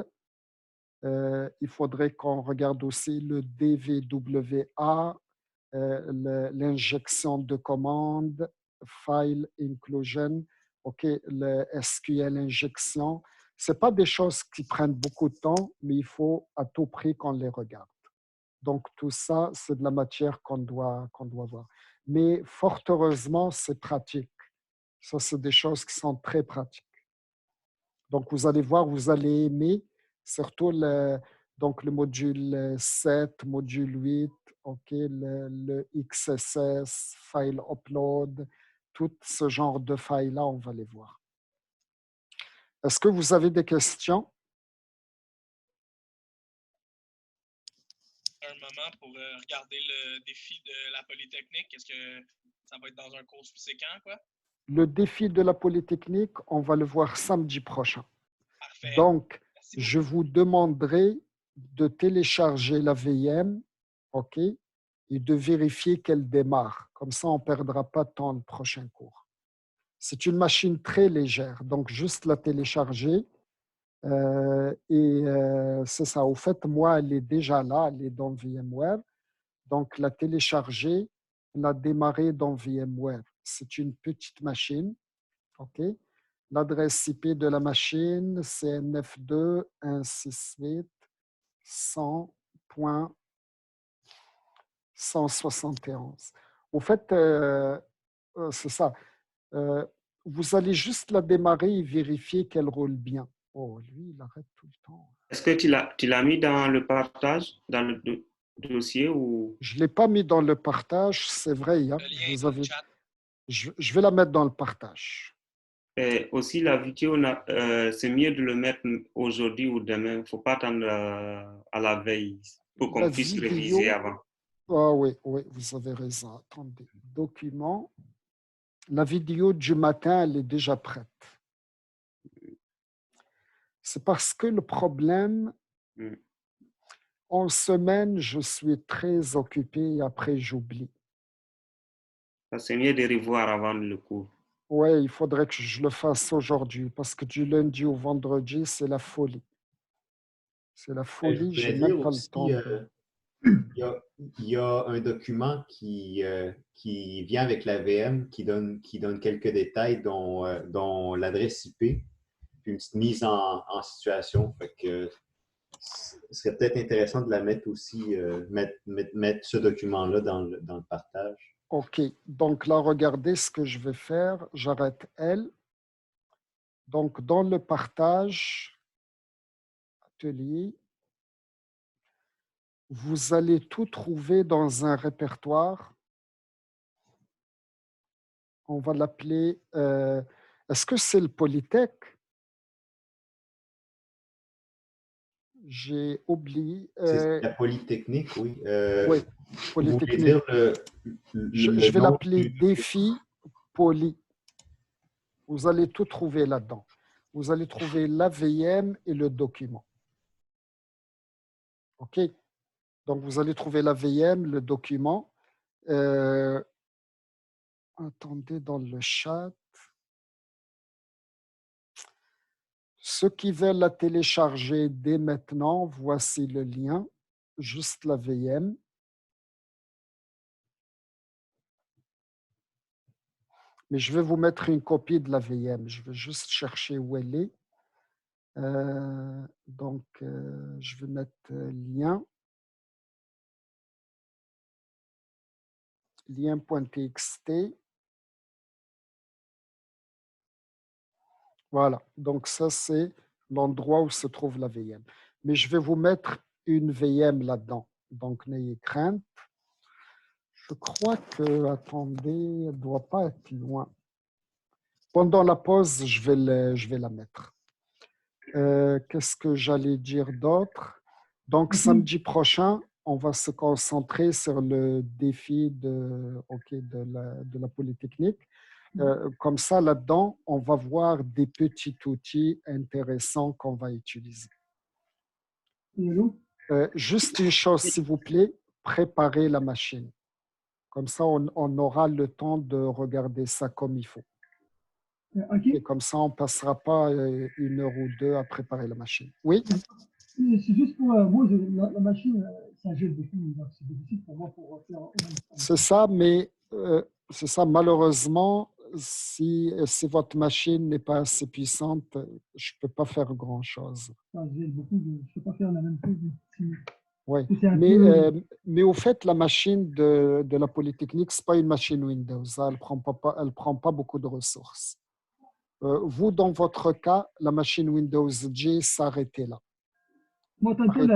[SPEAKER 1] Il faudrait qu'on regarde aussi le DVWA, l'injection de commandes, file inclusion, le SQL injection. Ce pas des choses qui prennent beaucoup de temps, mais il faut à tout prix qu'on les regarde. Donc, tout ça, c'est de la matière qu'on doit voir. Mais fort heureusement, c'est pratique. Ça, c'est des choses qui sont très pratiques. Donc, vous allez voir, vous allez aimer, surtout donc le module 7, module 8, le XSS, file upload, tout ce genre de files-là, on va les voir. Est-ce que vous avez des questions?
[SPEAKER 7] Un moment pour regarder le défi de la Polytechnique. Est-ce que ça va être dans un cours subséquent, quoi?
[SPEAKER 1] Le défi de la Polytechnique, on va le voir samedi prochain.
[SPEAKER 7] Parfait.
[SPEAKER 1] Donc, je vous demanderai de télécharger la VM, OK, et de vérifier qu'elle démarre. Comme ça, on ne perdra pas de temps le prochain cours. C'est une machine très légère, donc juste la télécharger. C'est ça. Au fait, moi, elle est déjà là, elle est dans VMware. Donc, la télécharger, la démarrer dans VMware. C'est une petite machine, OK? L'adresse IP de la machine, c'est 902.168.171. Au fait, c'est ça. Vous allez juste la démarrer et vérifier qu'elle roule bien. Oh, lui, il arrête tout le temps.
[SPEAKER 5] Est-ce que tu l'as mis dans le partage, dans le dossier ou...
[SPEAKER 1] Je ne l'ai pas mis dans le partage, c'est vrai. Hein,
[SPEAKER 7] Le lien est dans le chat.
[SPEAKER 1] je vais la mettre dans le partage.
[SPEAKER 5] Et aussi, la vidéo, c'est mieux de le mettre aujourd'hui ou demain. Il ne faut pas attendre à la veille pour qu'on puisse réviser avant.
[SPEAKER 1] Ah oui, vous avez raison. Attendez. Document. La vidéo du matin, elle est déjà prête. C'est parce que le problème, en semaine, je suis très occupé et après, j'oublie.
[SPEAKER 5] C'est mieux de revoir avant le cours.
[SPEAKER 1] Oui, il faudrait que je le fasse aujourd'hui parce que du lundi au vendredi, c'est la folie. C'est la
[SPEAKER 8] Je
[SPEAKER 1] folie, j'ai
[SPEAKER 8] voulais
[SPEAKER 1] même
[SPEAKER 8] dire
[SPEAKER 1] pas le
[SPEAKER 8] aussi,
[SPEAKER 1] temps.
[SPEAKER 8] il y a un document qui vient avec la VM qui donne quelques détails, dont l'adresse IP, puis une petite mise en situation. Fait que ce serait peut-être intéressant de la mettre aussi, mettre ce document-là dans le partage.
[SPEAKER 1] OK. Donc là, regardez ce que je vais faire. J'arrête elle. Donc, dans le partage, atelier, vous allez tout trouver dans un répertoire. On va l'appeler... est-ce que c'est le Polytech? J'ai oublié.
[SPEAKER 8] C'est la Polytechnique, oui.
[SPEAKER 1] Oui,
[SPEAKER 8] Vous voulez
[SPEAKER 1] Polytechnique.
[SPEAKER 8] dire
[SPEAKER 1] Je vais
[SPEAKER 8] nom
[SPEAKER 1] l'appeler
[SPEAKER 8] du...
[SPEAKER 1] défi poly. Vous allez tout trouver là-dedans. Vous allez trouver l'AVM et le document. OK? Donc, vous allez trouver l'AVM, le document. Attendez dans le chat. Ceux qui veulent la télécharger dès maintenant, voici le lien. Juste l'AVM. Mais je vais vous mettre une copie de l'AVM. Je vais juste chercher où elle est. Donc, je vais mettre lien. Lien.txt. Voilà. Donc, ça, c'est l'endroit où se trouve la VM. Mais je vais vous mettre une VM là-dedans. Donc, n'ayez crainte. Je crois que, attendez, elle ne doit pas être loin. Pendant la pause, je vais la mettre. Qu'est-ce que j'allais dire d'autre? Donc, samedi prochain, on va se concentrer sur le défi de la Polytechnique. Comme ça, là-dedans, on va voir des petits outils intéressants qu'on va utiliser. Juste une chose, s'il vous plaît, préparez la machine. Comme ça, on aura le temps de regarder ça comme il faut. Et comme ça, on ne passera pas 1 heure ou 2 à préparer la machine. Oui?
[SPEAKER 3] C'est juste pour moi, la machine, ça gèle beaucoup. C'est difficile pour moi pour faire.
[SPEAKER 1] C'est ça, mais c'est ça. Malheureusement, si votre machine n'est pas assez puissante, je ne peux pas faire grand-chose.
[SPEAKER 3] Ça gèle beaucoup. Je ne peux pas faire la même chose.
[SPEAKER 1] Oui,
[SPEAKER 3] Peu...
[SPEAKER 1] mais au fait, la machine de la Polytechnique, ce n'est pas une machine Windows. Elle ne prend pas beaucoup de ressources. Vous, dans votre cas, la machine Windows 10 s'arrêtait là.
[SPEAKER 3] Moi, tantôt,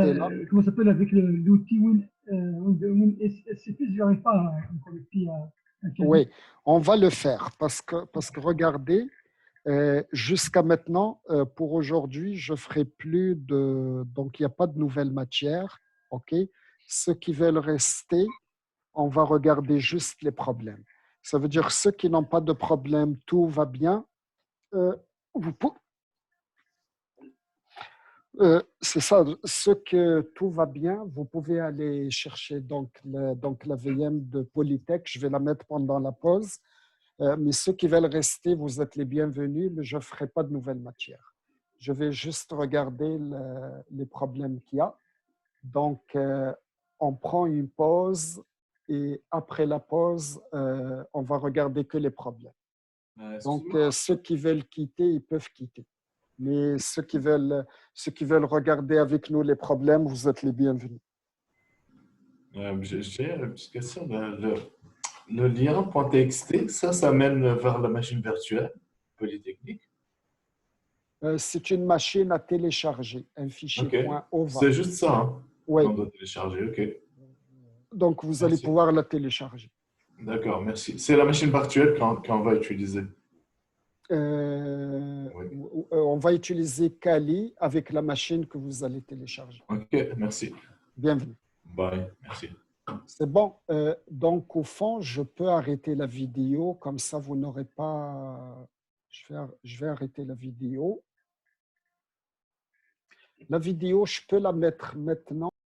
[SPEAKER 3] comment ça s'appelle, avec l'outil SCP, je n'arrive pas à me connecter à
[SPEAKER 1] Oui, on va le faire parce que regardez, jusqu'à maintenant, pour aujourd'hui, je ne ferai plus de... Donc, il n'y a pas de nouvelles matières. OK? Ceux qui veulent rester, on va regarder juste les problèmes. Ça veut dire ceux qui n'ont pas de problème, tout va bien. C'est ça, ceux que tout va bien, vous pouvez aller chercher donc la VM de Polytech. Je vais la mettre pendant la pause. Mais ceux qui veulent rester, vous êtes les bienvenus, mais je ne ferai pas de nouvelles matières. Je vais juste regarder les problèmes qu'il y a. Donc, on prend une pause et après la pause, on va regarder que les problèmes. Donc, ceux qui veulent quitter, ils peuvent quitter. Mais ceux qui veulent regarder avec nous les problèmes, vous êtes les bienvenus.
[SPEAKER 9] J'ai une petite question. Le lien.txt, ça mène vers la machine virtuelle Polytechnique?
[SPEAKER 1] C'est une machine à télécharger, un fichier .ova.
[SPEAKER 9] C'est juste ça, hein?
[SPEAKER 1] Oui.
[SPEAKER 9] On doit télécharger, OK.
[SPEAKER 1] Donc, vous allez pouvoir la télécharger.
[SPEAKER 9] D'accord, merci. C'est la machine virtuelle qu'on va utiliser.
[SPEAKER 1] On va utiliser Kali avec la machine que vous allez télécharger.
[SPEAKER 9] OK, merci.
[SPEAKER 1] Bienvenue.
[SPEAKER 9] Bye, merci.
[SPEAKER 1] C'est bon. Donc, au fond, je peux arrêter la vidéo. Comme ça, vous n'aurez pas... Je vais arrêter la vidéo. La vidéo, je peux la mettre maintenant.